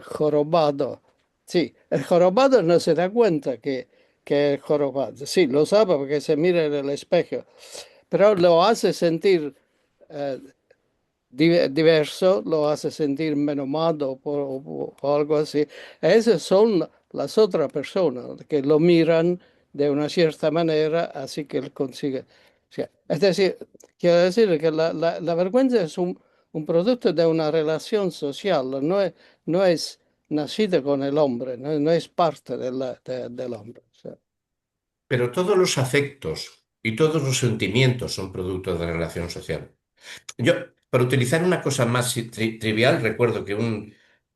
jorobado. Sí, el jorobado no se da cuenta que es jorobado. Sí, lo sabe porque se mira en el espejo, pero lo hace sentir eh, diverso lo hace sentir menos mal o algo así. Esas son las otras personas que lo miran de una cierta manera, así que él consigue. O sea, es decir, quiero decir que la vergüenza es un producto de una relación social, no es nacida con el hombre, no es parte del hombre. O sea, Pero todos los afectos y todos los sentimientos son producto de la relación social. Yo, para utilizar una cosa más trivial, recuerdo que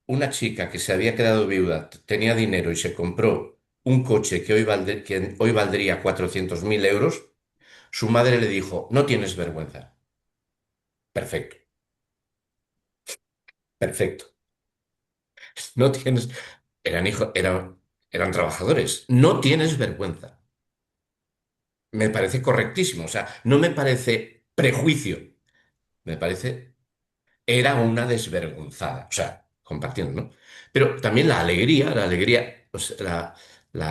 una chica que se había quedado viuda tenía dinero y se compró un coche que hoy valdría 400.000 euros. Su madre le dijo, no tienes vergüenza. Perfecto, perfecto. No tienes... Eran hijos, eran trabajadores. No tienes vergüenza. Me parece correctísimo. O sea, no me parece prejuicio. Me parece era una desvergonzada, o sea, compartiendo, ¿no? Pero también la alegría, la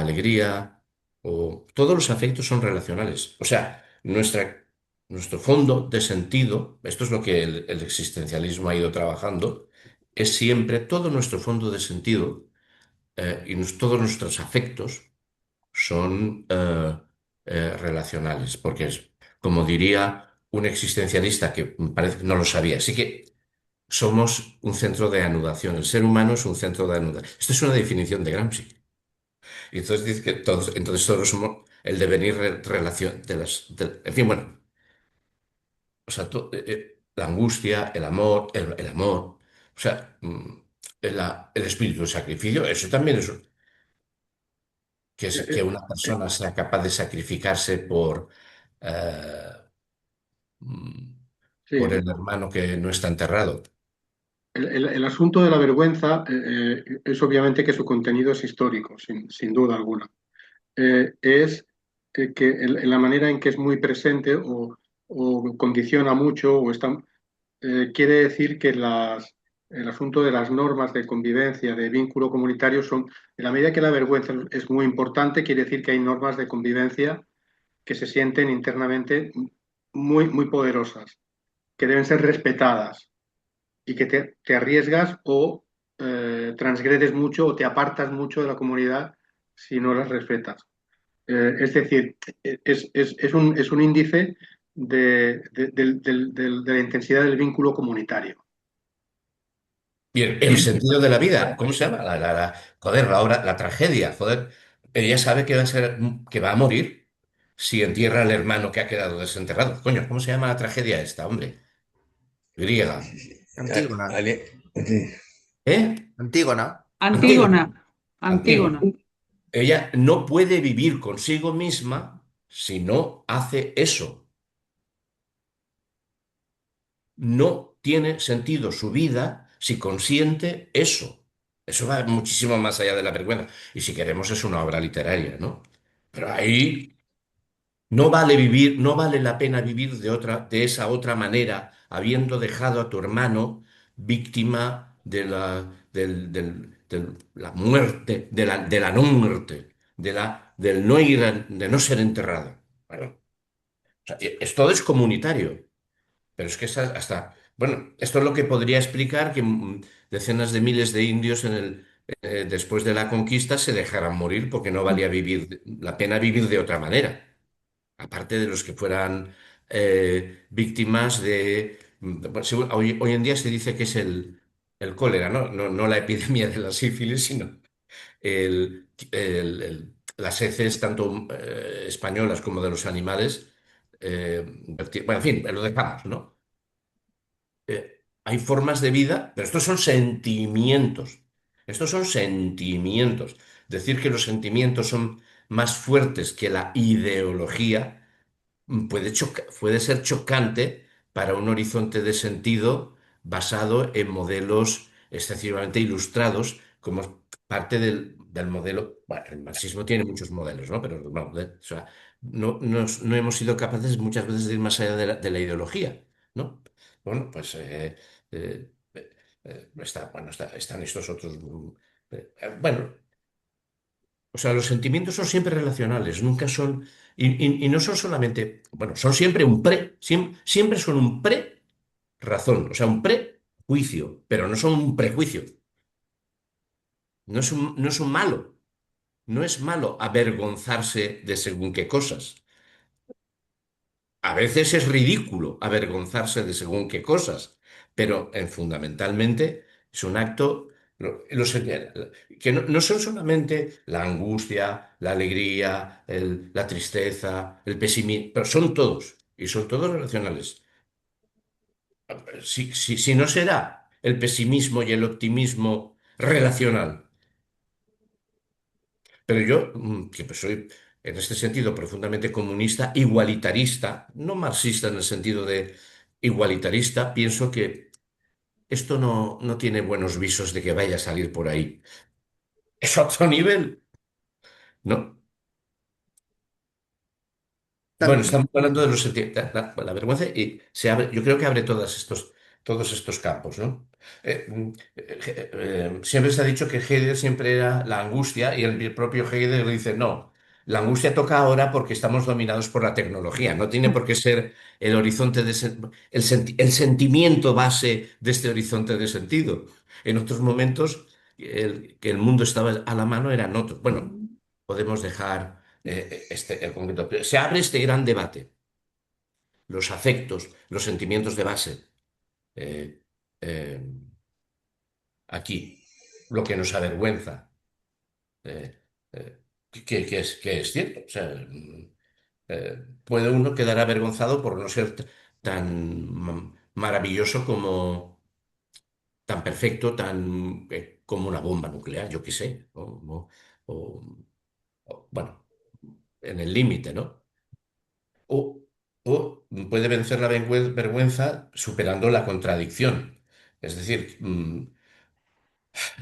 alegría o todos los afectos son relacionales. O sea, nuestro fondo de sentido, esto es lo que el existencialismo ha ido trabajando, es siempre todo nuestro fondo de sentido todos nuestros afectos son relacionales, porque es, como diría un existencialista que me parece que no lo sabía, así que somos un centro de anudación. El ser humano es un centro de anudación. Esto es una definición de Gramsci. Y entonces dice que todos somos el devenir relación en fin, bueno, o sea, la angustia, el amor, o sea, el espíritu de sacrificio, eso también es que una persona sea capaz de sacrificarse eh, mm, por Sí, el hermano que no está enterrado. el asunto de la vergüenza es obviamente que su contenido es histórico, sin duda alguna. Es que en la manera en que es muy presente o condiciona mucho quiere decir que el asunto de las normas de convivencia, de vínculo comunitario, en la medida que la vergüenza es muy importante, quiere decir que hay normas de convivencia que se sienten internamente muy poderosas, que deben ser respetadas y que te arriesgas o transgredes mucho o te apartas mucho de la comunidad si no las respetas. Es decir, es un índice de la intensidad del vínculo comunitario. Bien, el sentido de la vida, ¿cómo se llama? Joder, la tragedia, joder. Ella sabe que va a morir si entierra al hermano que ha quedado desenterrado. Coño, ¿cómo se llama la tragedia esta, hombre? Griega. Antígona. Sí. ¿Eh? Antígona. Antígona. Antígona, Antígona. Antígona. Ella no puede vivir consigo misma si no hace eso. No tiene sentido su vida si consiente eso. Eso va muchísimo más allá de la vergüenza. Y si queremos es una obra literaria, ¿no? Pero ahí no vale vivir, no vale la pena vivir de esa otra manera, habiendo dejado a tu hermano víctima de la muerte, de la no muerte, de no ser enterrado. Bueno, o sea, todo es comunitario. Pero es que bueno, esto es lo que podría explicar que decenas de miles de indios después de la conquista se dejaran morir porque no valía la pena vivir de otra manera. Aparte de los que fueran víctimas bueno, hoy en día se dice que es el cólera, ¿no? No la epidemia de la sífilis, sino las heces, tanto españolas como de los animales. Bueno, en fin, lo dejamos, ¿no? Hay formas de vida, pero estos son sentimientos. Estos son sentimientos. Decir que los sentimientos son más fuertes que la ideología puede ser chocante para un horizonte de sentido basado en modelos excesivamente ilustrados, como parte del modelo. Bueno, el marxismo tiene muchos modelos, ¿no? Pero vamos, o sea, no hemos sido capaces muchas veces de ir más allá de la ideología, ¿no? Bueno, pues bueno, están estos otros. Bueno, o sea, los sentimientos son siempre relacionales, nunca son, y no son solamente, bueno, son siempre un pre, siempre son un pre razón, o sea, un prejuicio, pero no son un prejuicio, no es un malo, no es malo avergonzarse de según qué cosas. A veces es ridículo avergonzarse de según qué cosas, pero fundamentalmente es un acto que no son solamente la angustia, la alegría, la tristeza, el pesimismo, pero son todos, y son todos relacionales. Si no será el pesimismo y el optimismo relacional. Pero yo, que pues soy en este sentido profundamente comunista, igualitarista, no marxista en el sentido de igualitarista, pienso que esto no tiene buenos visos de que vaya a salir por ahí. Es otro nivel, ¿no? Bueno, También, estamos hablando de la vergüenza y se abre, yo creo que abre todos estos campos, ¿no? Siempre se ha dicho que Hegel siempre era la angustia y el propio Hegel dice, no, la angustia toca ahora porque estamos dominados por la tecnología, no tiene por qué ser el horizonte el sentimiento base de este horizonte de sentido. En otros momentos, que el mundo estaba a la mano eran otros. Bueno, podemos dejar el concreto. Pero se abre este gran debate, los afectos, los sentimientos de base. eh, eh, Aquí, lo que nos avergüenza, eh, que es cierto. O sea, puede uno quedar avergonzado por no ser tan maravilloso como, tan perfecto, como una bomba nuclear, yo qué sé. O- bueno, en el límite, ¿no? O, o puede vencer la vergüenza superando la contradicción. Es decir,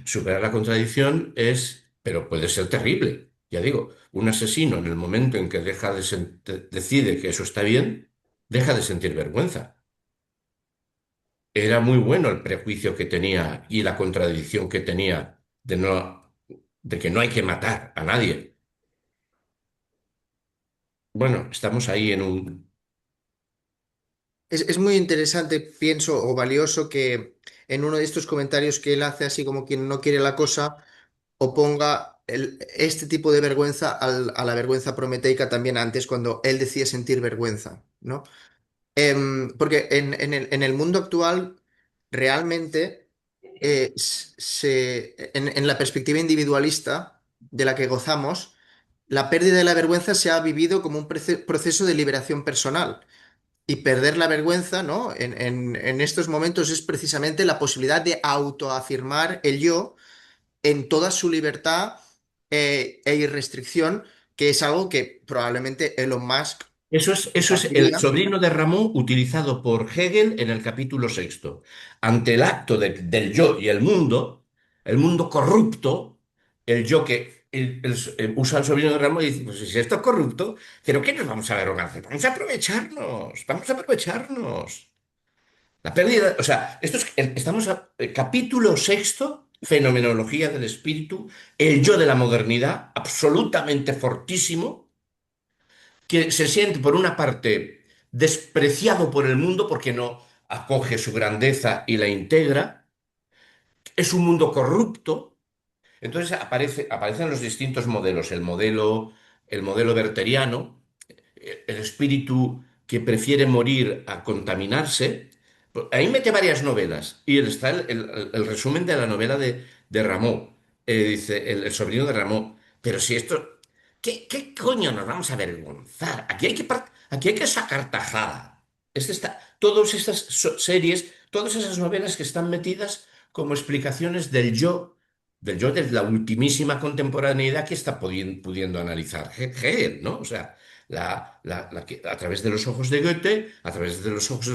superar la contradicción pero puede ser terrible. Ya digo, un asesino en el momento en que decide que eso está bien, deja de sentir vergüenza. Era muy bueno el prejuicio que tenía y la contradicción que tenía de que no hay que matar a nadie. Bueno, estamos ahí en un... es muy interesante, pienso, o valioso que en uno de estos comentarios que él hace, así como quien no quiere la cosa, oponga este tipo de vergüenza a la vergüenza prometeica también antes, cuando él decía sentir vergüenza, ¿no? Porque en el mundo actual, realmente, en la perspectiva individualista de la que gozamos, la pérdida de la vergüenza se ha vivido como un proceso de liberación personal. Y perder la vergüenza, ¿no? En estos momentos es precisamente la posibilidad de autoafirmar el yo en toda su libertad e irrestricción, que es algo que probablemente Elon Musk Eso es el compartiría. sobrino de Ramón utilizado por Hegel en el capítulo sexto. Ante el acto del yo y el mundo corrupto, el yo que usa el sobrino de Ramón y dice, pues si esto es corrupto, ¿pero qué nos vamos a arrogar? Vamos a aprovecharnos, vamos a aprovecharnos. La pérdida, o sea, estamos capítulo sexto, fenomenología del espíritu, el yo de la modernidad, absolutamente fortísimo que se siente, por una parte, despreciado por el mundo porque no acoge su grandeza y la integra, es un mundo corrupto, entonces aparecen los distintos modelos, el modelo wertheriano, el espíritu que prefiere morir a contaminarse. Ahí mete varias novelas y está el resumen de la novela de Rameau. Dice el sobrino de Rameau, pero si esto, ¿qué coño nos vamos a avergonzar? Aquí hay que sacar tajada. Todas estas series, todas esas novelas que están metidas como explicaciones del yo de la ultimísima contemporaneidad que está pudiendo analizar Hegel, ¿no? O sea, a través de los ojos de Goethe, a través de los ojos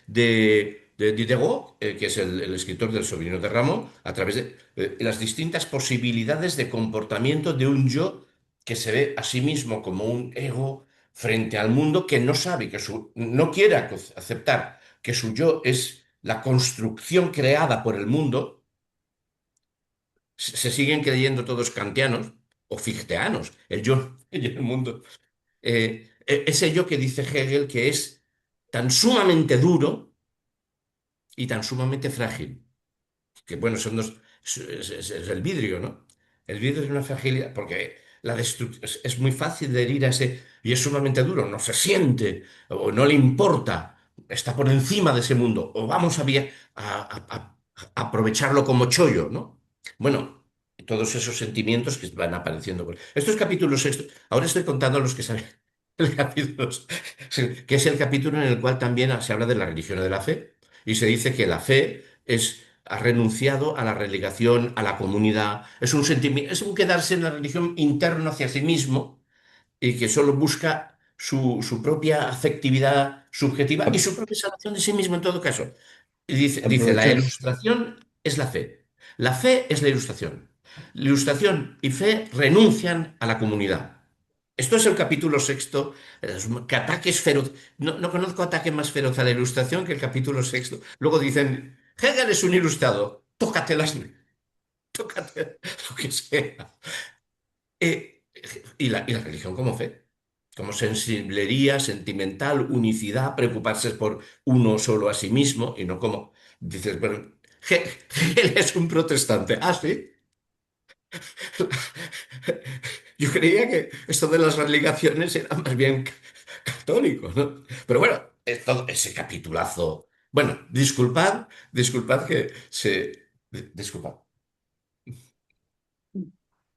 de Diderot, que es el escritor del sobrino de Ramón, a través de las distintas posibilidades de comportamiento de un yo que se ve a sí mismo como un ego frente al mundo que no sabe no quiere aceptar que su yo es la construcción creada por el mundo. Se siguen creyendo todos kantianos o fichteanos, el yo y el mundo. Ese yo que dice Hegel que es tan sumamente duro y tan sumamente frágil, que bueno, son dos, es el vidrio, ¿no? El vidrio es una fragilidad, porque es muy fácil de herir a ese, y es sumamente duro, no se siente, o no le importa, está por encima de ese mundo, o vamos a aprovecharlo como chollo, ¿no? Bueno, todos esos sentimientos que van apareciendo. Estos capítulos, ahora estoy contando los que saben. El capítulo, que es el capítulo en el cual también se habla de la religión y de la fe, y se dice que la fe ha renunciado a la relegación, a la comunidad, es un sentimiento, es un quedarse en la religión interno hacia sí mismo y que solo busca su propia afectividad subjetiva y A- su propia salvación de sí mismo en todo caso. Y dice, la Aprovechar. ilustración es la fe es la ilustración. La ilustración y fe renuncian a la comunidad. Esto es el capítulo sexto, que ataques feroz. No, no conozco ataque más feroz a la ilustración que el capítulo sexto. Luego dicen, Hegel es un ilustrado, tócate lo que sea. Eh, y la religión como fe, como sensiblería, sentimental, unicidad, preocuparse por uno solo a sí mismo y no como, dices, bueno, Hegel es un protestante. Ah, sí. Yo creía que esto de las religaciones era más bien católico, ¿no? Pero bueno, todo ese capitulazo. Bueno, disculpad que disculpad.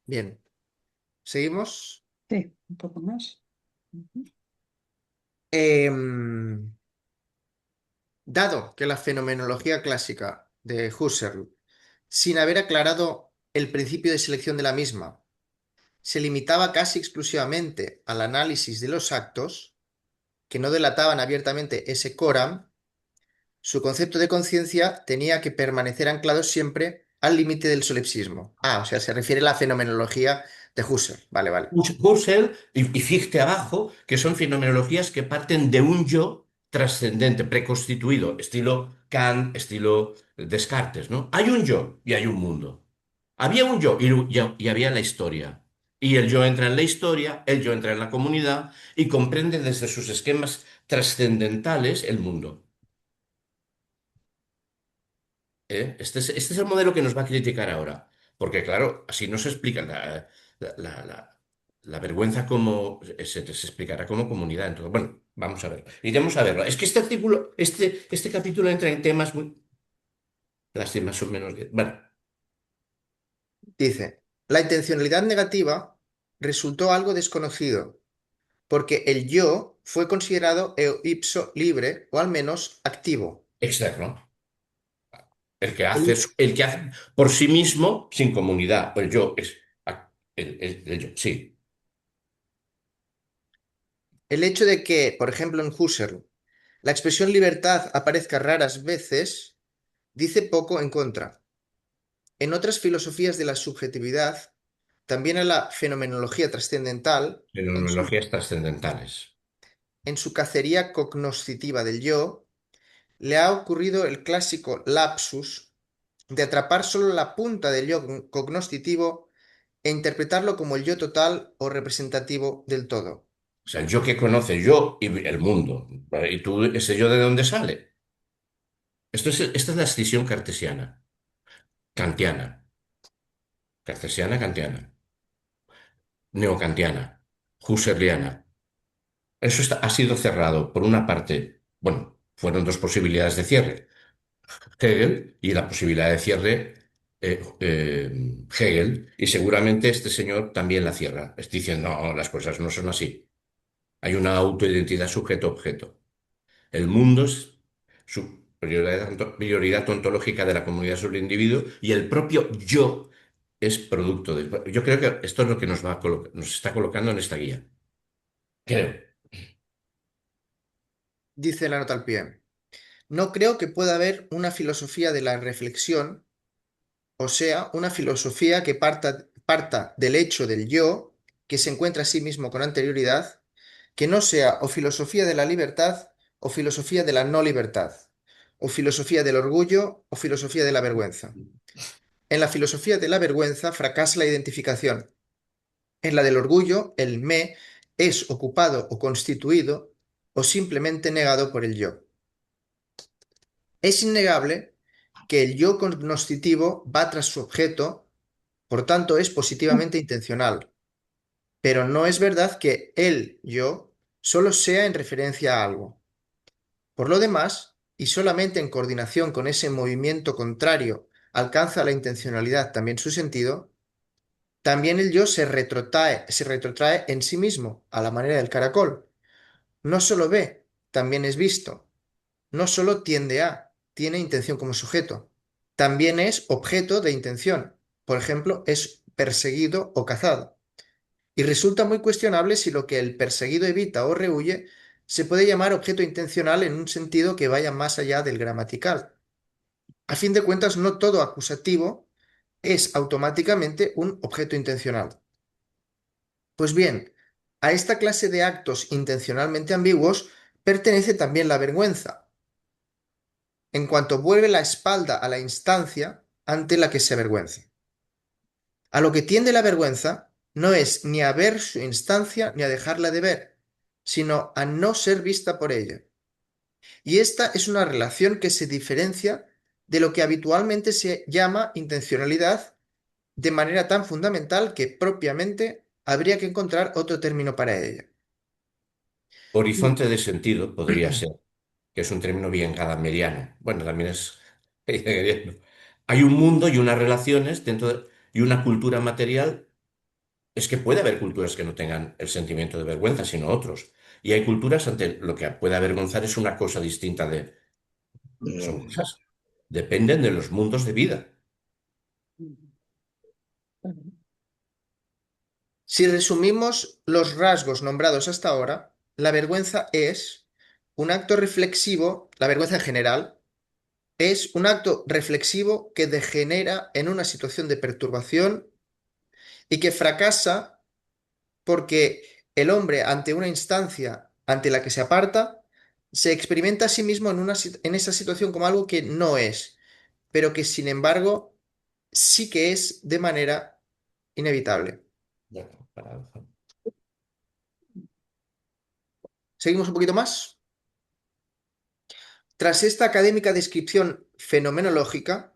Bien, seguimos. Sí, un poco más. Ujú. Em, Dado que la fenomenología clásica de Husserl, sin haber aclarado el principio de selección de la misma, se limitaba casi exclusivamente al análisis de los actos, que no delataban abiertamente ese coram, su concepto de conciencia tenía que permanecer anclado siempre al límite del solipsismo. Ah, o sea, se refiere a la fenomenología de Husserl. Vale, vale. Husserl y Fichte abajo, que son fenomenologías que parten de un yo trascendente, preconstituido, estilo Kant, estilo Descartes, ¿no? Hay un yo y hay un mundo. Había un yo y había la historia. Y el yo entra en la historia, el yo entra en la comunidad y comprende desde sus esquemas trascendentales el mundo. ¿Eh? Este es el modelo que nos va a criticar ahora. Porque, claro, así no se explica la, la- la- la vergüenza como se explicará como comunidad. Entonces, bueno, vamos a ver. Iremos a verlo. Es que este artículo, este capítulo entra en temas muy. Lástima, son menos. Bueno, Dice, la intencionalidad negativa resultó algo desconocido, porque el yo fue considerado ipso libre o al menos activo. externo. El, El que hace por sí mismo sin comunidad. El yo es. El yo, sí. el hecho de que, por ejemplo, en Husserl, la expresión libertad aparezca raras veces, dice poco en contra. En otras filosofías de la subjetividad, también en la fenomenología trascendental, Fenomenologías trascendentales. en su cacería cognoscitiva del yo, le ha ocurrido el clásico lapsus de atrapar solo la punta del yo cognoscitivo e interpretarlo como el yo total o representativo del todo. O sea, el yo que conoce yo y el mundo. ¿Vale? ¿Y tú, ese yo de dónde sale? Esta es la escisión cartesiana, kantiana, cartesiana, kantiana, neokantiana, husserliana. Eso ha sido cerrado por una parte, bueno, fueron dos posibilidades de cierre, Hegel y la posibilidad de cierre Hegel, y seguramente este señor también la cierra. Es diciendo, no, las cosas no son así. Hay una autoidentidad sujeto-objeto. El mundo es su prioridad ontológica de la comunidad sobre el individuo y el propio yo es producto de. Yo creo que esto es lo que nos está colocando en esta guía. Creo. Dice la nota al pie. No creo que pueda haber una filosofía de la reflexión, o sea, una filosofía que parta del hecho del yo, que se encuentra a sí mismo con anterioridad, que no sea o filosofía de la libertad o filosofía de la no libertad, o filosofía del orgullo o filosofía de la vergüenza. En la filosofía de la vergüenza fracasa la identificación. En la del orgullo, el me es ocupado o constituido o simplemente negado por el yo. Es innegable que el yo cognoscitivo va tras su objeto, por tanto es positivamente intencional, pero no es verdad que el yo solo sea en referencia a algo. Por lo demás, y solamente en coordinación con ese movimiento contrario alcanza la intencionalidad también su sentido, también el yo se retrotrae en sí mismo, a la manera del caracol. No solo ve, también es visto. No solo tiende a, tiene intención como sujeto. También es objeto de intención. Por ejemplo, es perseguido o cazado. Y resulta muy cuestionable si lo que el perseguido evita o rehúye se puede llamar objeto intencional en un sentido que vaya más allá del gramatical. A fin de cuentas, no todo acusativo es automáticamente un objeto intencional. Pues bien, a esta clase de actos intencionalmente ambiguos pertenece también la vergüenza, en cuanto vuelve la espalda a la instancia ante la que se avergüenza. A lo que tiende la vergüenza no es ni a ver su instancia ni a dejarla de ver, sino a no ser vista por ella. Y esta es una relación que se diferencia de lo que habitualmente se llama intencionalidad de manera tan fundamental que propiamente habría que encontrar otro término para ella. Horizonte de sentido podría ser, que es un término bien gadameriano. Bueno, también es hegeliano. Hay un mundo y unas relaciones y una cultura material. Es que puede haber culturas que no tengan el sentimiento de vergüenza, sino otros. Y hay culturas ante lo que puede avergonzar es una cosa distinta de... Son cosas. Dependen de los mundos de vida. Si resumimos los rasgos nombrados hasta ahora, la vergüenza es un acto reflexivo, la vergüenza en general, es un acto reflexivo que degenera en una situación de perturbación y que fracasa porque el hombre ante una instancia ante la que se aparta, se experimenta a sí mismo en esa situación como algo que no es, pero que sin embargo sí que es de manera inevitable. ¿Seguimos un poquito más? Tras esta académica descripción fenomenológica,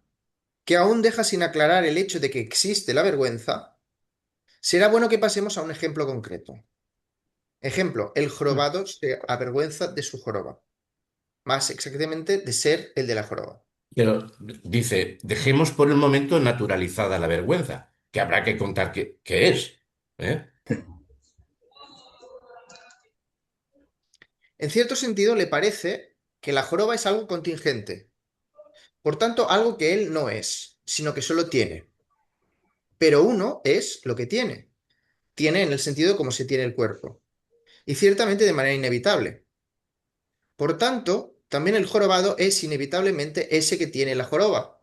que aún deja sin aclarar el hecho de que existe la vergüenza, será bueno que pasemos a un ejemplo concreto. Ejemplo, el jorobado se avergüenza de su joroba, más exactamente de ser el de la joroba. Pero dice, dejemos por el momento naturalizada la vergüenza, que habrá que contar qué es. ¿Eh? En cierto sentido, le parece que la joroba es algo contingente, por tanto, algo que él no es, sino que solo tiene. Pero uno es lo que tiene. Tiene en el sentido de cómo se tiene el cuerpo. Y ciertamente de manera inevitable. Por tanto, también el jorobado es inevitablemente ese que tiene la joroba,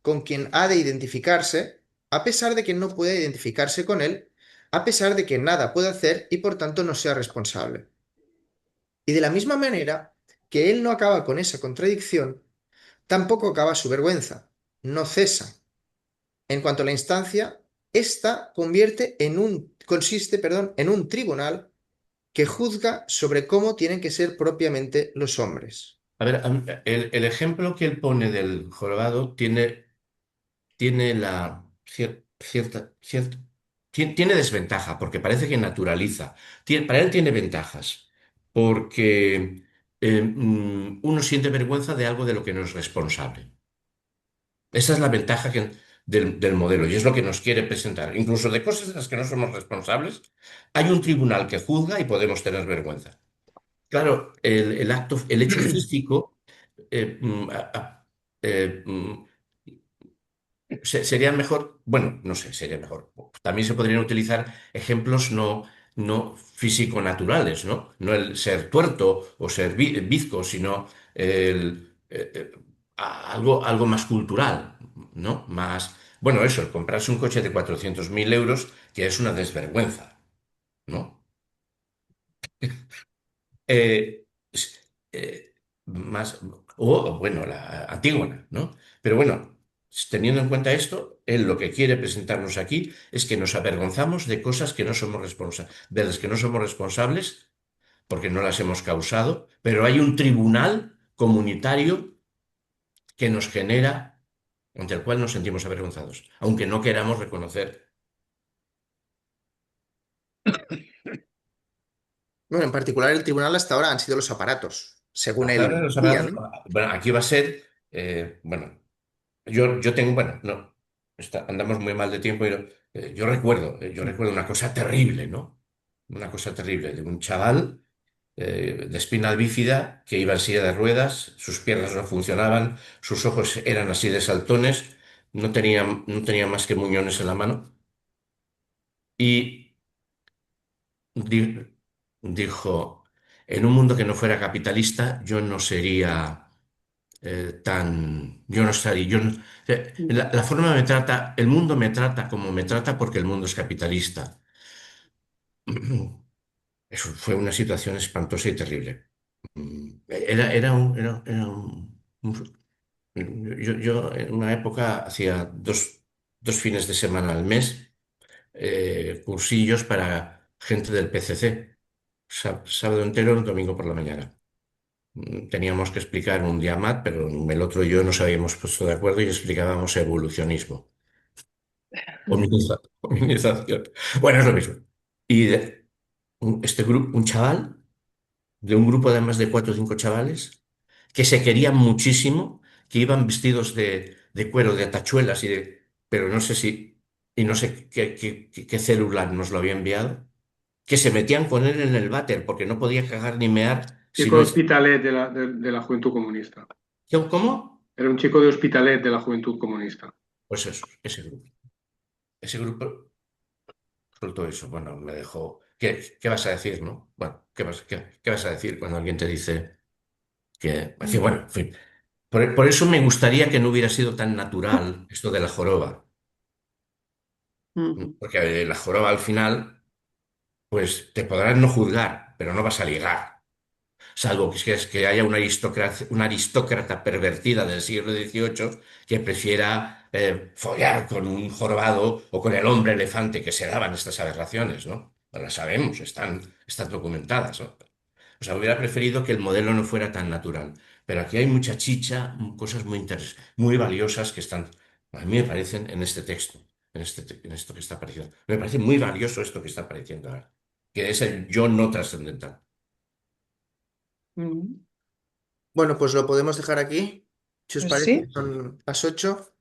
con quien ha de identificarse, a pesar de que no puede identificarse con él, a pesar de que nada puede hacer y por tanto no sea responsable. Y de la misma manera que él no acaba con esa contradicción, tampoco acaba su vergüenza, no cesa. En cuanto a la instancia, esta consiste, en un tribunal que juzga sobre cómo tienen que ser propiamente los hombres. A ver, el ejemplo que él pone del jorobado tiene la tiene desventaja, porque parece que naturaliza. Para él tiene ventajas, porque uno siente vergüenza de algo de lo que no es responsable. Esa es la ventaja del modelo y es lo que nos quiere presentar. Incluso de cosas de las que no somos responsables, hay un tribunal que juzga y podemos tener vergüenza. Claro, el hecho físico eh, mm, a- a- eh, mm, sería mejor, bueno, no sé, sería mejor. También se podrían utilizar ejemplos no físico-naturales, ¿no? No el ser tuerto o ser bizco, sino algo más cultural, ¿no? Más, bueno, eso, el comprarse un coche de 400.000 euros, que es una desvergüenza, ¿no? Eh, s- más, o bueno, la Antígona, ¿no? Pero bueno, teniendo en cuenta esto, él lo que quiere presentarnos aquí es que nos avergonzamos de cosas que no somos de las que no somos responsables porque no las hemos causado, pero hay un tribunal comunitario que nos genera, ante el cual nos sentimos avergonzados, aunque no queramos reconocer. Bueno, en particular el tribunal hasta ahora han sido los aparatos, según Hasta ahora él los decía, aparatos, ¿no? bueno, aquí va a ser, bueno, yo tengo, bueno, no, andamos muy mal de tiempo, pero yo recuerdo una cosa terrible, ¿no? Una cosa terrible de un chaval de espina bífida que iba en silla de ruedas, sus piernas no funcionaban, sus ojos eran así de saltones, no tenía más que muñones en la mano y di- dijo, en un mundo que no fuera capitalista, yo no sería yo no estaría, la forma me trata, el mundo me trata como me trata porque el mundo es capitalista. Eso fue una situación espantosa y terrible. Yo en una época hacía dos fines de semana al mes, cursillos para gente del PCC, sábado entero, domingo por la mañana. Teníamos que explicar un diamat, pero el otro y yo nos habíamos puesto de acuerdo y explicábamos evolucionismo. Hominización. Bueno, es lo mismo. Y este grupo, un chaval, de un grupo de más de 4 o 5 chavales, que se querían muchísimo, que iban vestidos de cuero, de tachuelas, pero no sé si, y no sé qué célula nos lo había enviado, que se metían con él en el váter porque no podía cagar ni mear si Chico no de es. Hospitalet de la Juventud Comunista. ¿Cómo? Era un chico de Hospitalet de la Juventud Comunista. Pues eso, ese grupo. Ese grupo soltó eso. Bueno, me dejó. ¿Qué vas a decir, no? Bueno, ¿qué vas a decir cuando alguien te dice que. En fin, bueno, en fin. Por eso me gustaría que no hubiera sido tan natural esto de la joroba. Ujú. Porque la joroba al final, pues te podrán no juzgar, pero no vas a ligar. Salvo que haya una aristócrata pervertida del siglo XVIII que prefiera follar con un jorobado o con el hombre elefante, que se daban estas aberraciones, ¿no? No las sabemos, están documentadas, ¿no? O sea, hubiera preferido que el modelo no fuera tan natural. Pero aquí hay mucha chicha, cosas muy valiosas que están, a mí me parecen en este texto, en esto que está apareciendo. Me parece muy valioso esto que está apareciendo ahora, que es el yo no trascendental. Ujú. Bueno, pues lo podemos dejar aquí, si os Pues parece, sí. son las 8.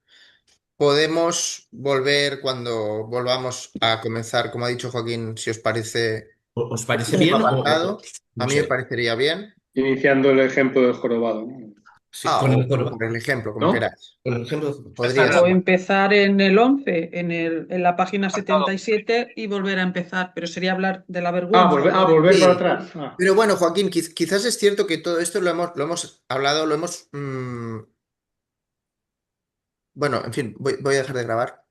Podemos volver cuando volvamos a comenzar, como ha dicho Joaquín, si os parece, ¿Os el parece próximo bien apartado. A no mí sé? me parecería bien. Iniciando el ejemplo del jorobado, ¿no? Sí, con O el por el ejemplo, como ¿no? queráis. Con el ejemplo. Podría O ser. empezar en el 11 en la página 77 y volver a empezar, pero sería hablar de la vergüenza. Volver para Sí. atrás. Pero bueno, Joaquín, quizás es cierto que todo esto lo hemos hablado, bueno, en fin, voy a dejar de grabar.